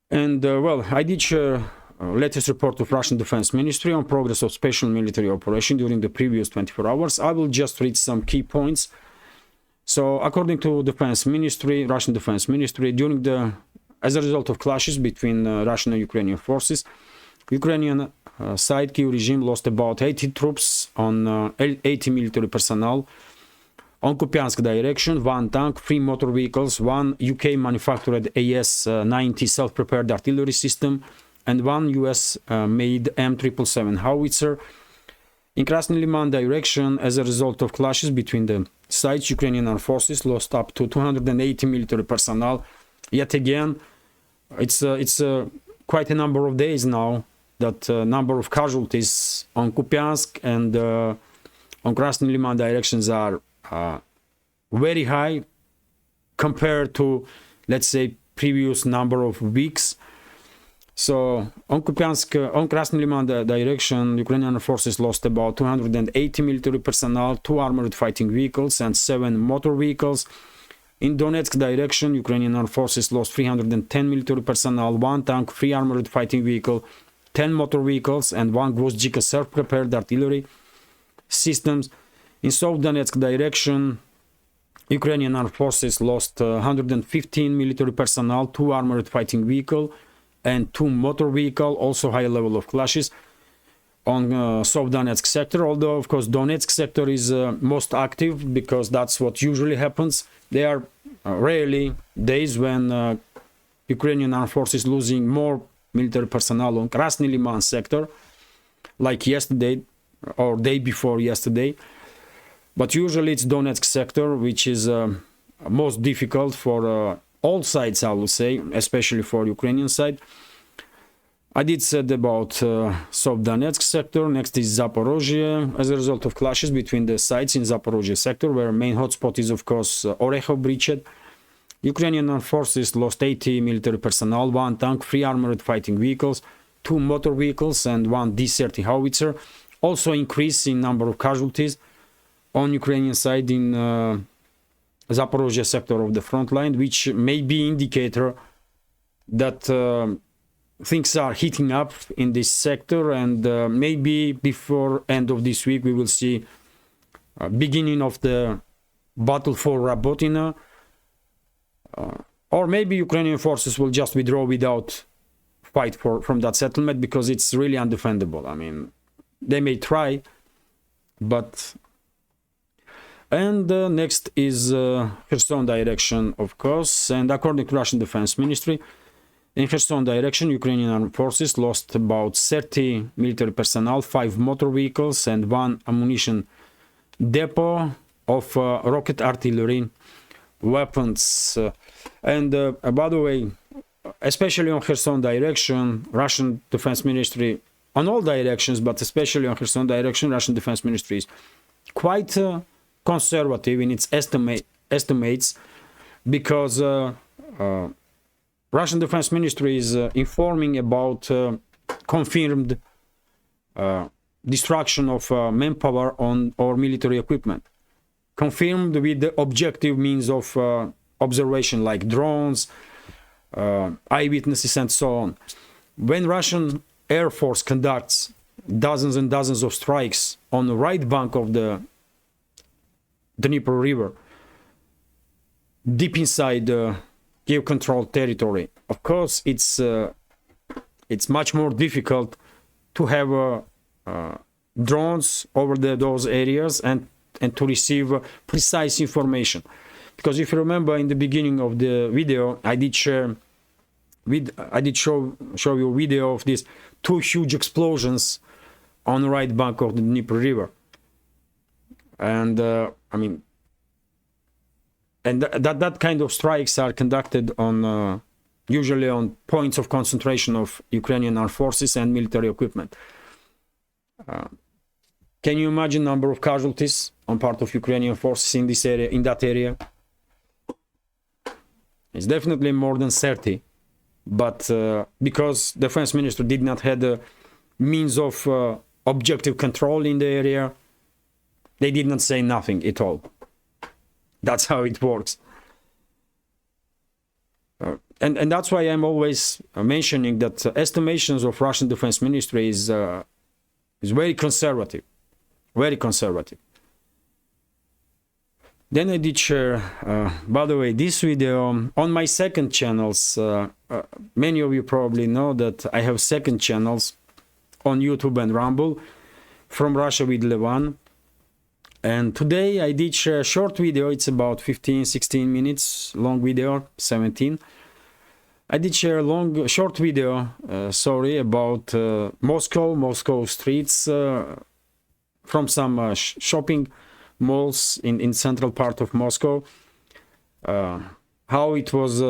And well, I did share latest report of Russian Defense Ministry on progress of special military operation during the previous 24 hours. I will just read some key points. So, according to Defense Ministry, Russian Defense Ministry, as a result of clashes between Russian and Ukrainian forces, Ukrainian side Kyiv regime lost about 80 troops on 80 military personnel on Kupiansk direction, 1 tank, 3 motor vehicles, 1 UK manufactured AS-90 self-prepared artillery system, and 1 US-made M777 howitzer. In Krasny Liman direction, as a result of clashes between the sides, Ukrainian armed forces lost up to 280 military personnel. Yet again, it's quite a number of days now that number of casualties on Kupiansk and on Krasny Liman directions are very high compared to, let's say, previous number of weeks. So on Kupiansk, on Krasny Liman direction, Ukrainian forces lost about 280 military personnel, 2 armored fighting vehicles, and 7 motor vehicles. In Donetsk direction, Ukrainian armed forces lost 310 military personnel, 1 tank, 3 armored fighting vehicle, 10 motor vehicles, and 1 Gvozdika self-prepared artillery systems. In South Donetsk direction, Ukrainian armed forces lost 115 military personnel, 2 armored fighting vehicle, and 2 motor vehicle, also high level of clashes on South Donetsk sector, although of course Donetsk sector is most active, because that's what usually happens. They are rarely days when Ukrainian armed forces losing more military personnel on Krasny Liman sector, like yesterday or day before yesterday. But usually it's Donetsk sector, which is most difficult for all sides, I would say, especially for Ukrainian side. I did said about South Donetsk sector. Next is Zaporozhye, as a result of clashes between the sides in Zaporozhye sector, where main hotspot is, of course, Orekhov bridgehead. Ukrainian armed forces lost 80 military personnel, 1 tank, 3 armored fighting vehicles, 2 motor vehicles, and 1 D-30 howitzer. Also increase in number of casualties on Ukrainian side in Zaporozhye sector of the front line, which may be indicator that things are heating up in this sector, and maybe before end of this week we will see beginning of the battle for Rabotina, or maybe Ukrainian forces will just withdraw without fight from that settlement, because it's really undefendable. I mean, they may try, but... And next is Kherson direction, of course, and according to Russian Defense Ministry, in Kherson direction, Ukrainian armed forces lost about 30 military personnel, 5 motor vehicles, and 1 ammunition depot of rocket artillery weapons. And by the way, especially on Kherson direction, Russian Defense Ministry, on all directions, but especially on Kherson direction, Russian Defense Ministry is quite conservative in its estimates, because Russian Defense Ministry is informing about confirmed destruction of manpower on or military equipment, confirmed with the objective means of observation like drones, eyewitnesses, and so on. When Russian Air Force conducts dozens and dozens of strikes on the right bank of the Dnieper River, deep inside Kiev-controlled territory, of course, it's much more difficult to have drones over those areas and to receive precise information. Because if you remember, in the beginning of the video, I did show you a video of these 2 huge explosions on the right bank of the Dnieper River. And I mean, and that kind of strikes are conducted on usually on points of concentration of Ukrainian armed forces and military equipment. Can you imagine number of casualties on part of Ukrainian forces in this area, in that area? It's definitely more than 30, but because the Defense Minister did not have the means of objective control in the area, they did not say nothing at all. That's how it works. And that's why I'm always mentioning that estimations of Russian Defense Ministry is very conservative. Very conservative. Then I did share, by the way, this video on my second channels. Many of you probably know that I have second channels on YouTube and Rumble, From Russia with Levan. And today I did share a short video. It's about 15-16 minutes long video, 17. I did share a short video, about Moscow streets, from some shopping malls in central part of Moscow, how it was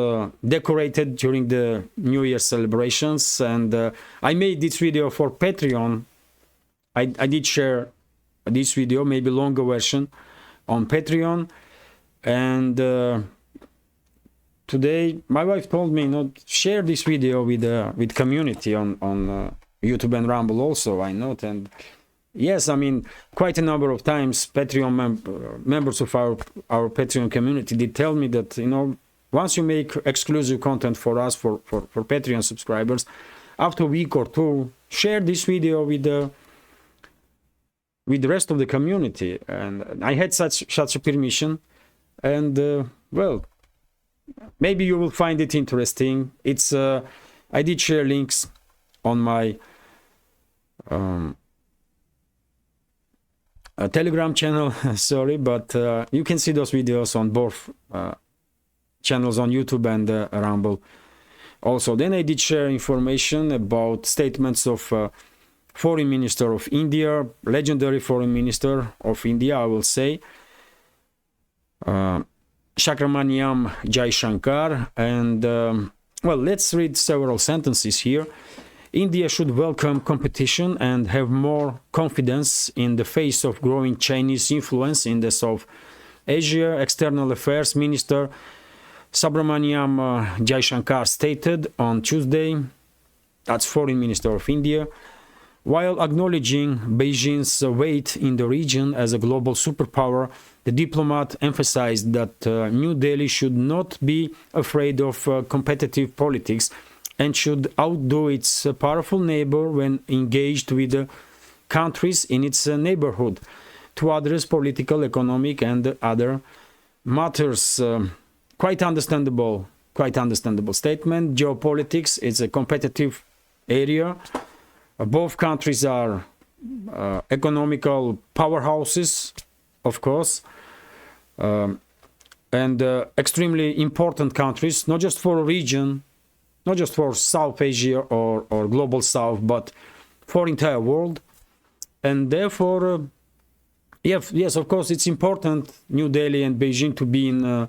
decorated during the New Year celebrations. And I made this video for Patreon. I did share this video, maybe longer version, on Patreon. And today my wife told me, share this video with community on YouTube and Rumble also, why not? And yes, I mean, quite a number of times Patreon members of our Patreon community did tell me that, once you make exclusive content for us, for Patreon subscribers, after a week or two, share this video with the rest of the community. And I had such a permission, and well, maybe you will find it interesting. It's I did share links on my Telegram channel, sorry, but you can see those videos on both channels on YouTube and Rumble. Also, then I did share information about statements of Foreign Minister of India, legendary Foreign Minister of India, I will say, Shakramaniam Jaishankar, and well, let's read several sentences here. India should welcome competition and have more confidence in the face of growing Chinese influence in the South Asia. External Affairs Minister Subramaniam Jaishankar stated on Tuesday, that's Foreign Minister of India, while acknowledging Beijing's weight in the region as a global superpower, the diplomat emphasized that New Delhi should not be afraid of competitive politics and should outdo its powerful neighbor when engaged with countries in its neighborhood to address political, economic, and other matters. Quite understandable statement. Geopolitics is a competitive area. Both countries are economical powerhouses, of course, and extremely important countries, not just for a region, not just for South Asia or global South, but for entire world. And therefore, yes, of course, it's important, New Delhi and Beijing, to be in,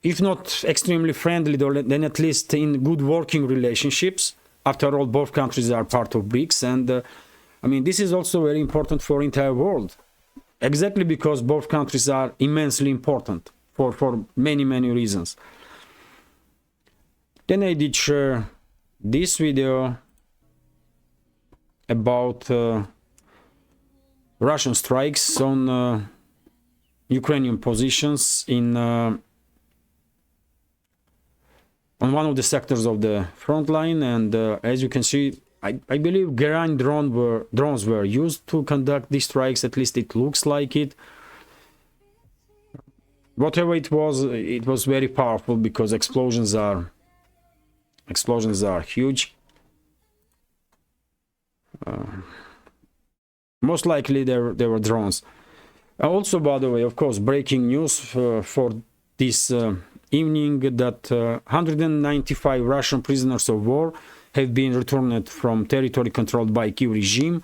if not extremely friendly, then at least in good working relationships. After all, both countries are part of BRICS, and I mean, this is also very important for entire world, exactly because both countries are immensely important for many reasons. Then I did share this video about Russian strikes on Ukrainian positions on one of the sectors of the front line, and as you can see, I believe Geran drones were used to conduct these strikes. At least it looks like it. Whatever it was very powerful because explosions are huge. Most likely they were drones. Also, by the way, of course, breaking news for this evening that 195 Russian prisoners of war have been returned from territory controlled by Kiev regime.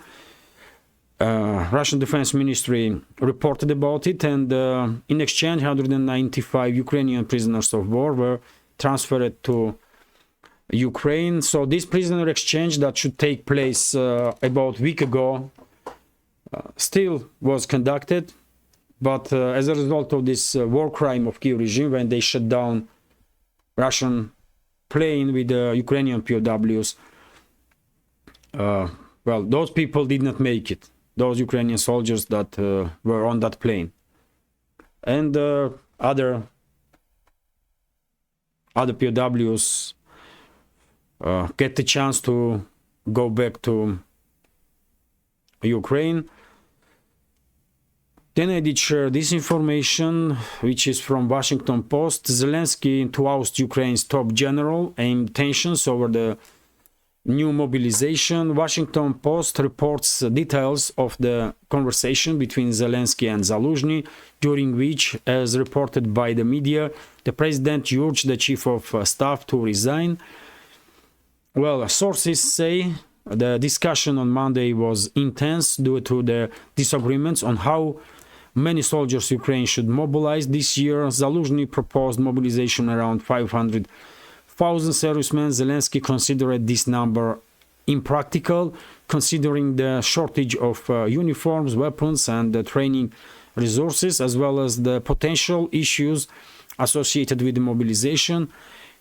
Russian Defense Ministry reported about it, and in exchange 195 Ukrainian prisoners of war were transferred to Ukraine. So this prisoner exchange that should take place about a week ago still was conducted, but as a result of this war crime of Kiev regime, when they shut down Russian plane with Ukrainian POWs, well, those people did not make it, those Ukrainian soldiers that were on that plane, and other POWs get the chance to go back to Ukraine. Then I did share this information, which is from Washington Post. Zelensky to oust Ukraine's top general aimed tensions over the new mobilization. Washington Post reports details of the conversation between Zelensky and Zaluzhny, during which, as reported by the media, the president urged the chief of staff to resign. Well, sources say the discussion on Monday was intense due to the disagreements on how many soldiers Ukraine should mobilize this year. Zaluzhny proposed mobilization around 500,000 servicemen. Zelensky considered this number impractical, considering the shortage of uniforms, weapons, and training resources, as well as the potential issues associated with the mobilization.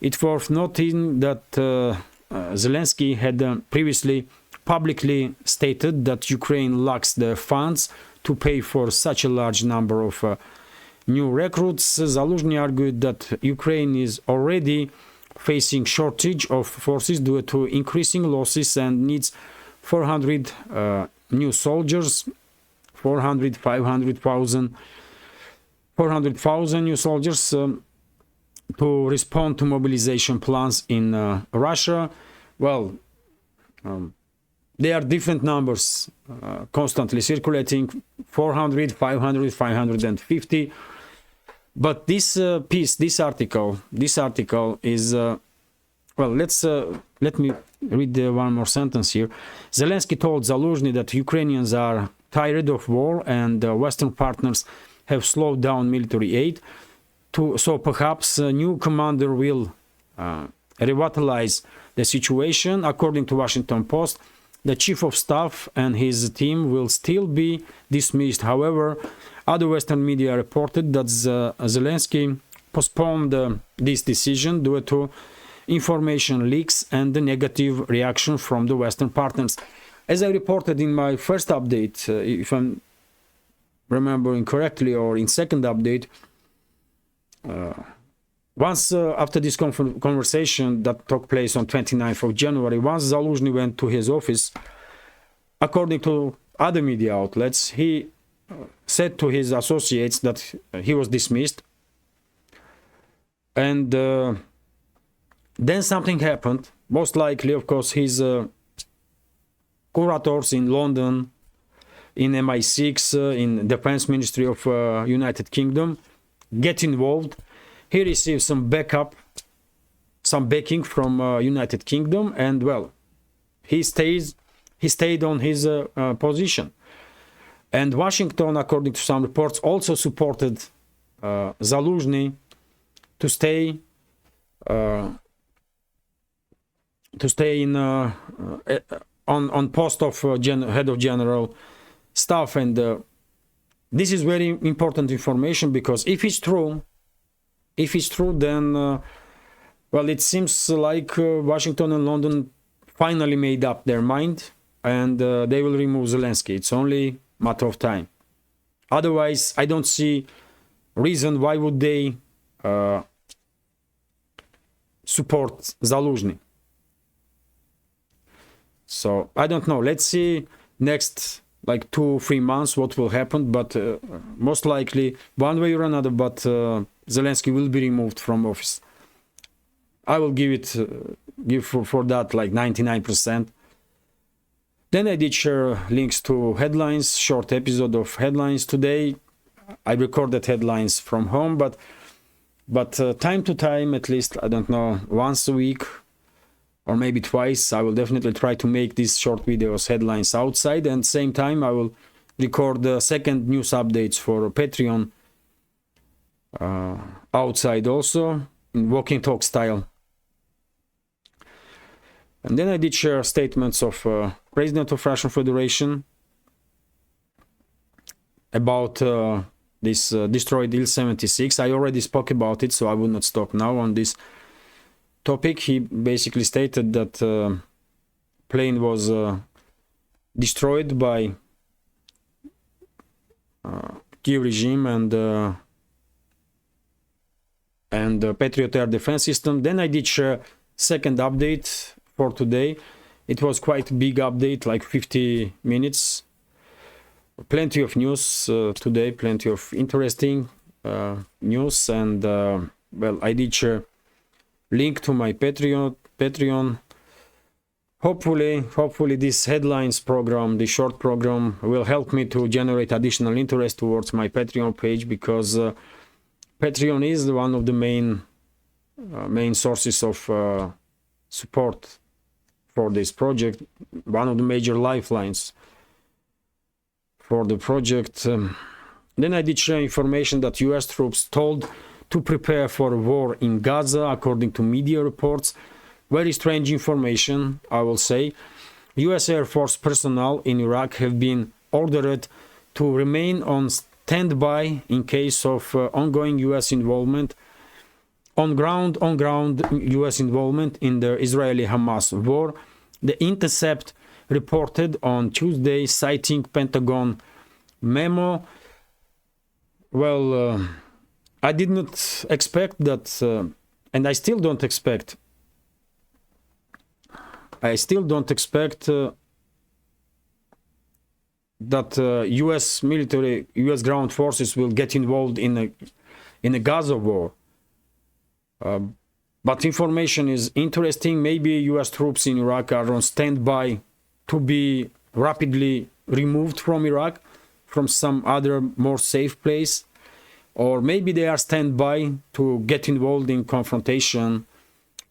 It's worth noting that Zelensky had previously publicly stated that Ukraine lacks the funds to pay for such a large number of new recruits. Zaluzhny argued that Ukraine is already facing shortage of forces due to increasing losses and needs 400 new soldiers, 500,000 new soldiers to respond to mobilization plans in Russia. Well, there are different numbers constantly circulating, 400, 500, 550. But this this article is well. Let me read one more sentence here. Zelensky told Zaluzhny that Ukrainians are tired of war and Western partners have slowed down military aid. So perhaps a new commander will revitalize the situation. According to Washington Post, the chief of staff and his team will still be dismissed. However, other Western media reported that Zelensky postponed this decision due to information leaks and the negative reaction from the Western partners. As I reported in my first update, if I'm remembering correctly, or in second update, once after this conversation that took place on 29th of January, once Zaluzhny went to his office, according to other media outlets, he said to his associates that he was dismissed. And then something happened. Most likely, of course, his curators in London, in MI6, in Defense Ministry of United Kingdom, get involved. He received some backup, some backing from United Kingdom, and well, he stayed on his position. And Washington, according to some reports, also supported Zaluzhny to stay in on post of head of general staff. And this is very important information, because if it's true, then well, it seems like Washington and London finally made up their mind, and they will remove Zelensky. It's only a matter of time. Otherwise, I don't see reason why would they support Zaluzhny. So I don't know. Let's see next like 2-3 months what will happen, but most likely one way or another, but Zelensky will be removed from office. I will give for that like 99%. Then I did share links to headlines, short episode of headlines today. I recorded headlines from home, but time to time, at least, I don't know, once a week or maybe twice, I will definitely try to make these short videos, headlines outside, and same time I will record the second news updates for Patreon outside also, in walking talk style. And then I did share statements of President of Russian Federation about this destroyed Il-76. I already spoke about it, so I will not stop now on this topic. He basically stated that plane was destroyed by Kiev regime and Patriot air defense system. Then I did share second update for today. It was quite a big update, like 50 minutes. Plenty of news today, plenty of interesting news, and well, I did share link to my Patreon. Hopefully this headlines program, the short program, will help me to generate additional interest towards my Patreon page, because Patreon is one of the main sources of support for this project, one of the major lifelines for the project. Then I did share information that US troops told to prepare for war in Gaza, according to media reports. Very strange information, I will say. US Air Force personnel in Iraq have been ordered to remain on standby in case of ongoing US involvement, on ground US involvement in the Israeli-Hamas war. The Intercept reported on Tuesday, citing Pentagon memo. Well, I did not expect that, and I still don't expect. That U.S. military, U.S. ground forces will get involved in a Gaza war. But information is interesting. Maybe U.S. troops in Iraq are on standby to be rapidly removed from Iraq, from some other more safe place, or maybe they are standby to get involved in confrontation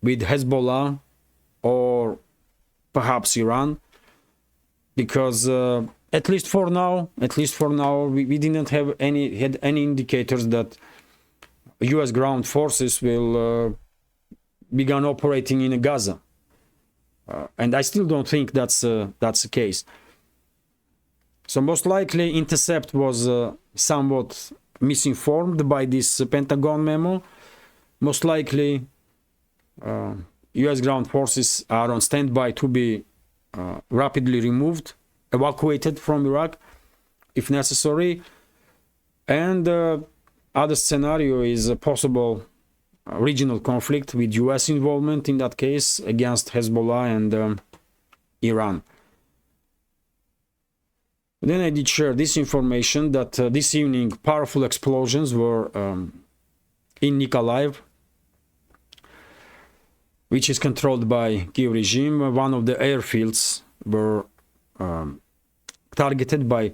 with Hezbollah or perhaps Iran, because at least for now, we didn't have any indicators that U.S. ground forces will begin operating in Gaza, and I still don't think that's the case. So most likely, Intercept was somewhat misinformed by this Pentagon memo. Most likely, U.S. ground forces are on standby to be rapidly removed, evacuated from Iraq, if necessary. And other scenario is a possible regional conflict with U.S. involvement in that case against Hezbollah and Iran. Then I did share this information that this evening powerful explosions were in Nikolaev, which is controlled by Kiev regime. One of the airfields were targeted by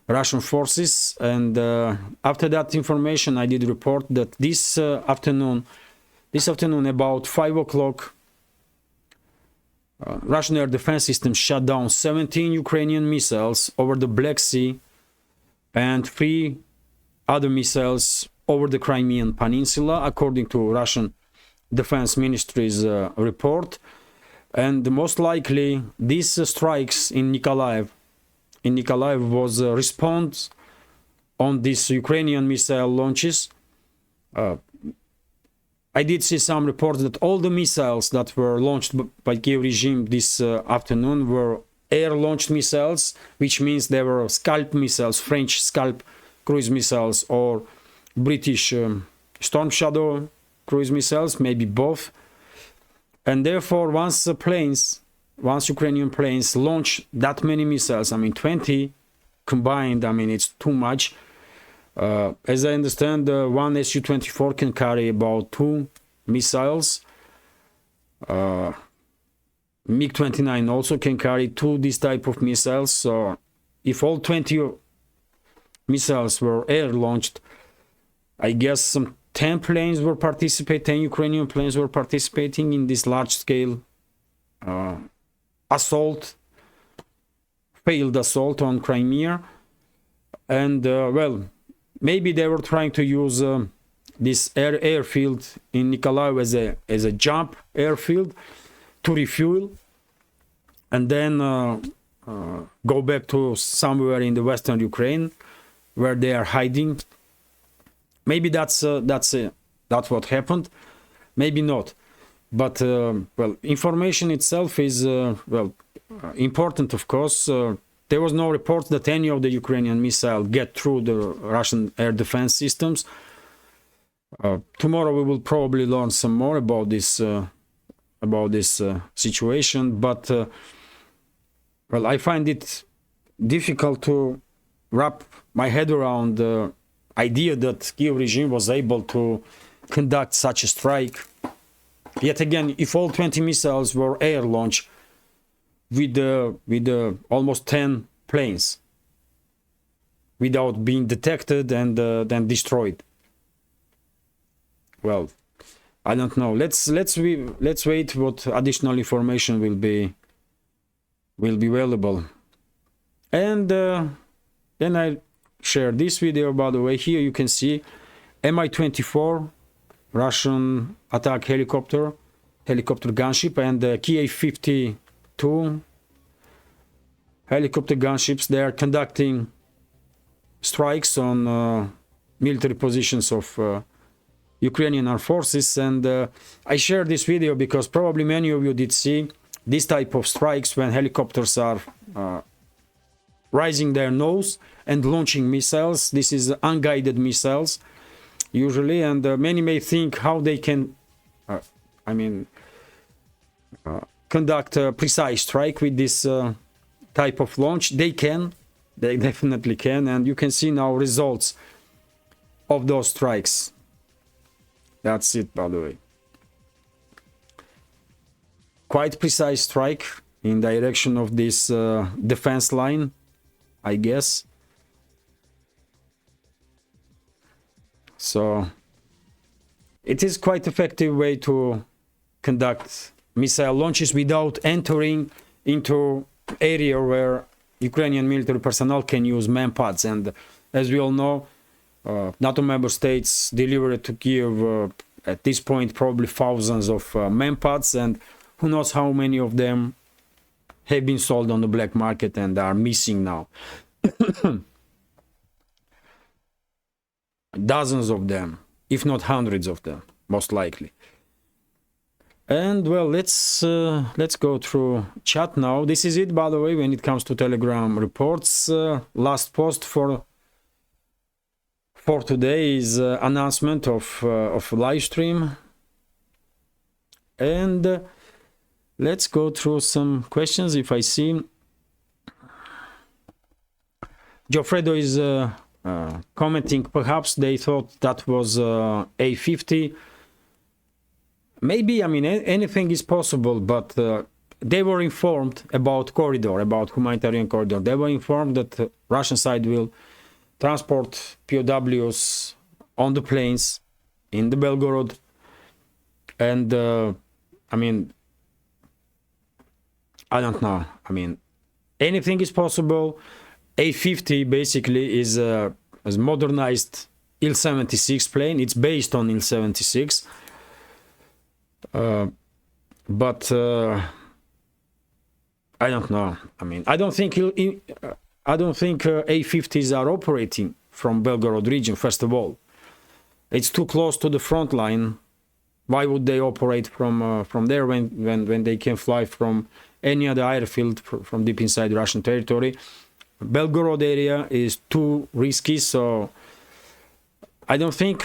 Russian forces, and after that information I did report that this afternoon about 5 o'clock, Russian air defense system shot down 17 Ukrainian missiles over the Black Sea and 3 other missiles over the Crimean Peninsula, according to Russian Defense Ministry's report. And most likely these strikes in Nikolaev was a response on these Ukrainian missile launches. I did see some reports that all the missiles that were launched by Kiev regime this afternoon were air-launched missiles, which means they were Scalp missiles, French Scalp cruise missiles, or British Storm Shadow cruise missiles, maybe both. And therefore, once Ukrainian planes launch that many missiles, I mean 20 combined, I mean it's too much. As I understand, one Su-24 can carry about 2 missiles. MiG-29 also can carry 2 this type of missiles. So if all 20 missiles were air-launched, I guess some 10 Ukrainian planes were participating in this large-scale failed assault on Crimea. And, well, maybe they were trying to use this airfield in Nikolaev as a jump airfield to refuel and then go back to somewhere in the western Ukraine where they are hiding. Maybe that's what happened. Maybe not. But well, information itself is important, of course. There was no report that any of the Ukrainian missiles get through the Russian air defense systems. Tomorrow we will probably learn some more about this situation. But well, I find it difficult to wrap my head around the idea that Kiev regime was able to conduct such a strike. Yet again, if all 20 missiles were air launched with almost 10 planes without being detected and then destroyed. Well, I don't know. Let's wait what additional information will be available. And then I share this video. By the way, here you can see Mi-24 Russian attack helicopter gunship and Ki-52 helicopter gunships. They are conducting strikes on military positions of Ukrainian armed forces. And I share this video because probably many of you did see this type of strikes when helicopters are raising their nose and launching missiles. This is unguided missiles usually, and many may think how they can conduct a precise strike with this type of launch. They definitely can, and you can see now results of those strikes. That's it, by the way. Quite precise strike in direction of this defense line, I guess. So it is quite effective way to conduct missile launches without entering into area where Ukrainian military personnel can use manpads. And as we all know, NATO member states delivered to Kiev at this point probably thousands of manpads, and who knows how many of them have been sold on the black market and are missing now. Dozens of them, if not hundreds of them, most likely. And well, let's go through chat now. This is it, by the way, when it comes to Telegram reports. Last post for today's announcement of live stream. And let's go through some questions. If I see Geoffredo is commenting, perhaps they thought that was A-50. Maybe, I mean, anything is possible, but they were informed about corridor, about humanitarian corridor. They were informed that the Russian side will transport POWs on the planes in the Belgorod. And, I mean, I don't know. I mean, anything is possible. A-50 basically is a modernized Il-76 plane. It's based on Il-76. But I don't know. I mean, I don't think A-50s are operating from Belgorod region. First of all, it's too close to the front line. Why would they operate from there when they can fly from any other airfield from deep inside Russian territory? Belgorod area is too risky, so I don't think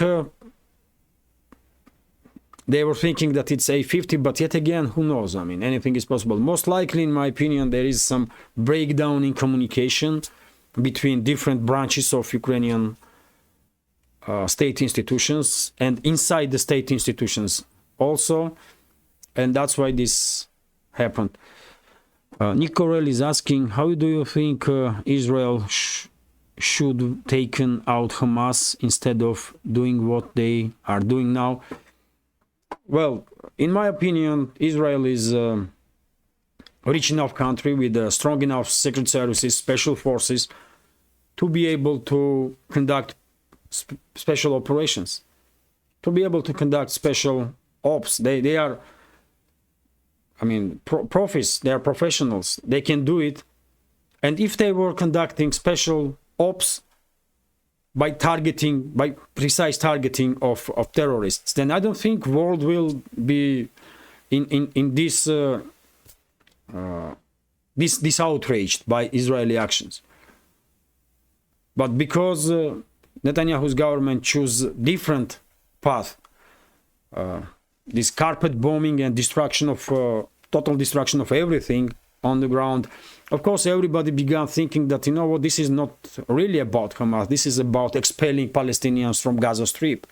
they were thinking that it's A-50, but yet again, who knows? I mean, anything is possible. Most likely, in my opinion, there is some breakdown in communication between different branches of Ukrainian state institutions and inside the state institutions also, and that's why this happened. Nicorel is asking, how do you think Israel should taken out Hamas instead of doing what they are doing now? Well, in my opinion, Israel is a rich enough country with strong enough secret services, special forces to be able to conduct special operations, to be able to conduct special ops. They are, I mean, profis, they are professionals. They can do it. And if they were conducting special ops by precise targeting of terrorists, then I don't think world will be in this outraged by Israeli actions. But because Netanyahu's government chose different path, this carpet bombing and destruction of total destruction of everything on the ground, of course everybody began thinking that, you know what, this is not really about Hamas, this is about expelling Palestinians from Gaza Strip.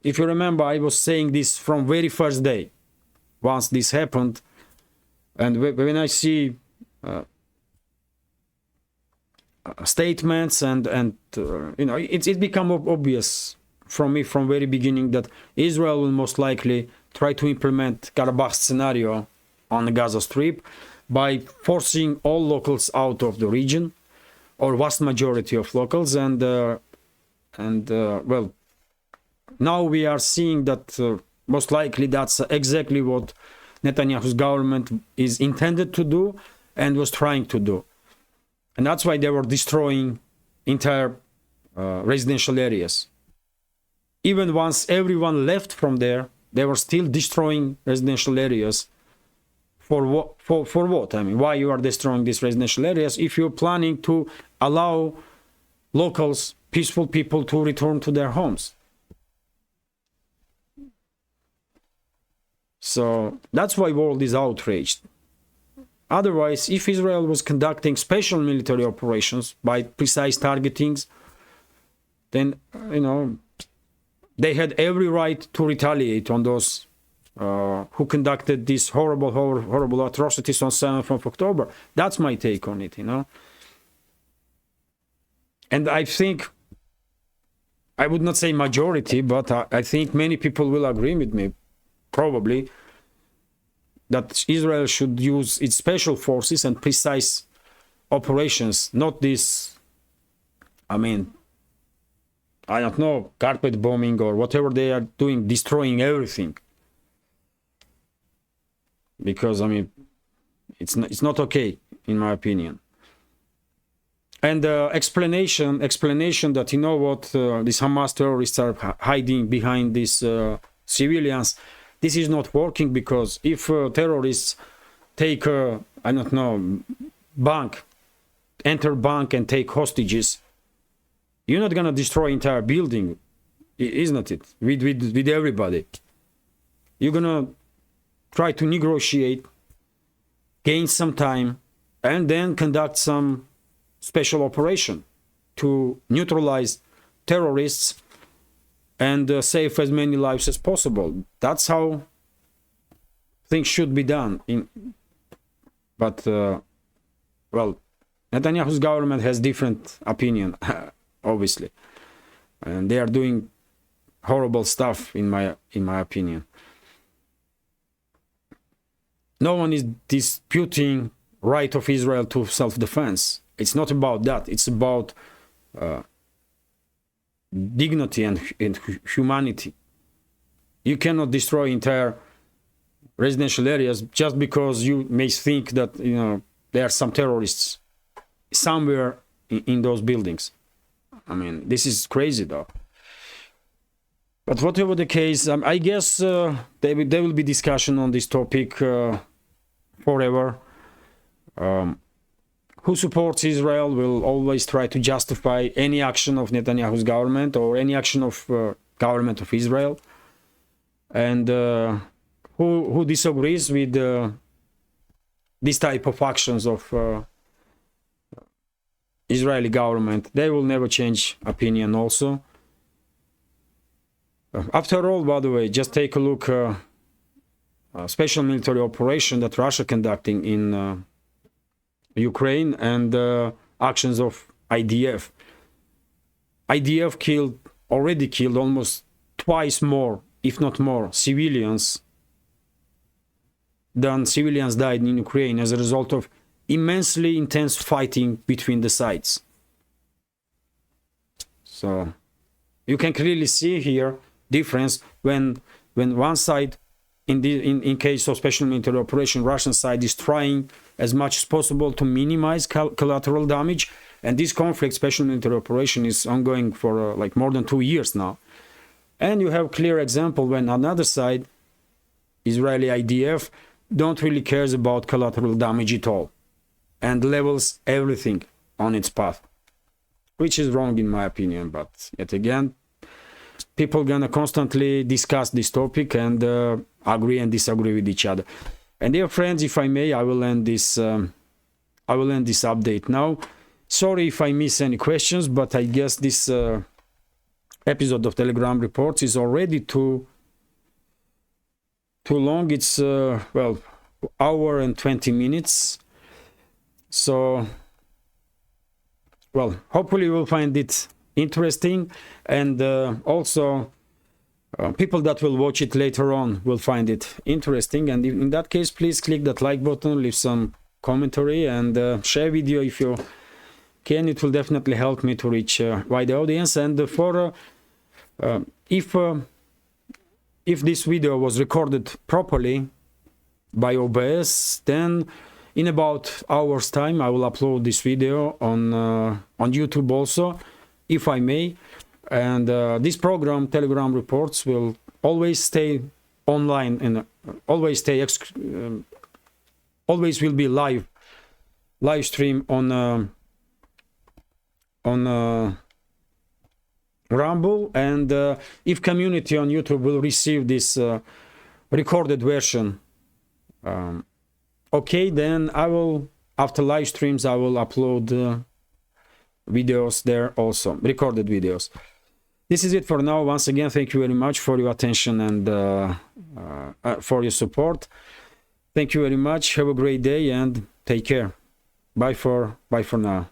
If you remember, I was saying this from very first day once this happened, and when I see statements and you know, it's become obvious from me from very beginning that Israel will most likely try to implement Karabakh scenario on the Gaza Strip by forcing all locals out of the region, or vast majority of locals, and well, now we are seeing that most likely that's exactly what Netanyahu's government is intended to do and was trying to do, and that's why they were destroying entire residential areas. Even once everyone left from there, they were still destroying residential areas. For what? I mean, why you are destroying these residential areas if you're planning to allow locals, peaceful people, to return to their homes? So that's why world is outraged. Otherwise, if Israel was conducting special military operations by precise targetings, then, you know, they had every right to retaliate on those who conducted these horrible atrocities on 7th of October. That's my take on it, you know. And I think I would not say majority, but I think many people will agree with me, probably, that Israel should use its special forces and precise operations, not this, I mean, I don't know, carpet bombing or whatever they are doing, destroying everything. Because, I mean, it's not okay, in my opinion. And explanation that, you know what, these Hamas terrorists are hiding behind these civilians. This is not working, because if terrorists take, I don't know, enter bank and take hostages, you're not gonna destroy entire building, isn't it? With everybody, you're gonna try to negotiate, gain some time, and then conduct some special operation to neutralize terrorists and save as many lives as possible. That's how things should be done. But well, Netanyahu's government has different opinion, obviously, and they are doing horrible stuff, in my opinion. No one is disputing right of Israel to self-defense. It's not about that. It's about dignity and humanity. You cannot destroy entire residential areas just because you may think that, you know, there are some terrorists somewhere in those buildings. I mean, this is crazy, though. But whatever the case, I guess there will be discussion on this topic forever. Who supports Israel will always try to justify any action of Netanyahu's government or any action of government of Israel. And who disagrees with this type of actions of Israeli government, they will never change opinion also. After all, by the way, just take a look a special military operation that Russia conducting in Ukraine and actions of IDF. IDF already killed almost twice more, if not more, civilians than civilians died in Ukraine as a result of immensely intense fighting between the sides. So you can clearly see here difference when one side, in case of special military operation, Russian side is trying as much as possible to minimize collateral damage, and this conflict, special military operation, is ongoing for like more than 2 years now. And you have clear example when another side, Israeli IDF, don't really cares about collateral damage at all and levels everything on its path, which is wrong in my opinion. But yet again, people gonna constantly discuss this topic and agree and disagree with each other. And dear friends, if I may, I will end this update now. Sorry if I miss any questions, but I guess this episode of Telegram Reports is already too long. It's well, hour and 20 minutes. So, well, hopefully you will find it interesting, and also people that will watch it later on will find it interesting. And in that case, please click that like button, leave some commentary, and share video if you can. It will definitely help me to reach a wide audience. And if this video was recorded properly by OBS, then in about hour's time I will upload this video on YouTube also, if I may. And this program, Telegram Reports, will always stay online and always will be live stream on Rumble. And if community on YouTube will receive this recorded version, okay, then I will, after live streams, I will upload videos there also, recorded videos. This is it for now. Once again, thank you very much for your attention and for your support. Thank you very much. Have a great day and take care. Bye for now.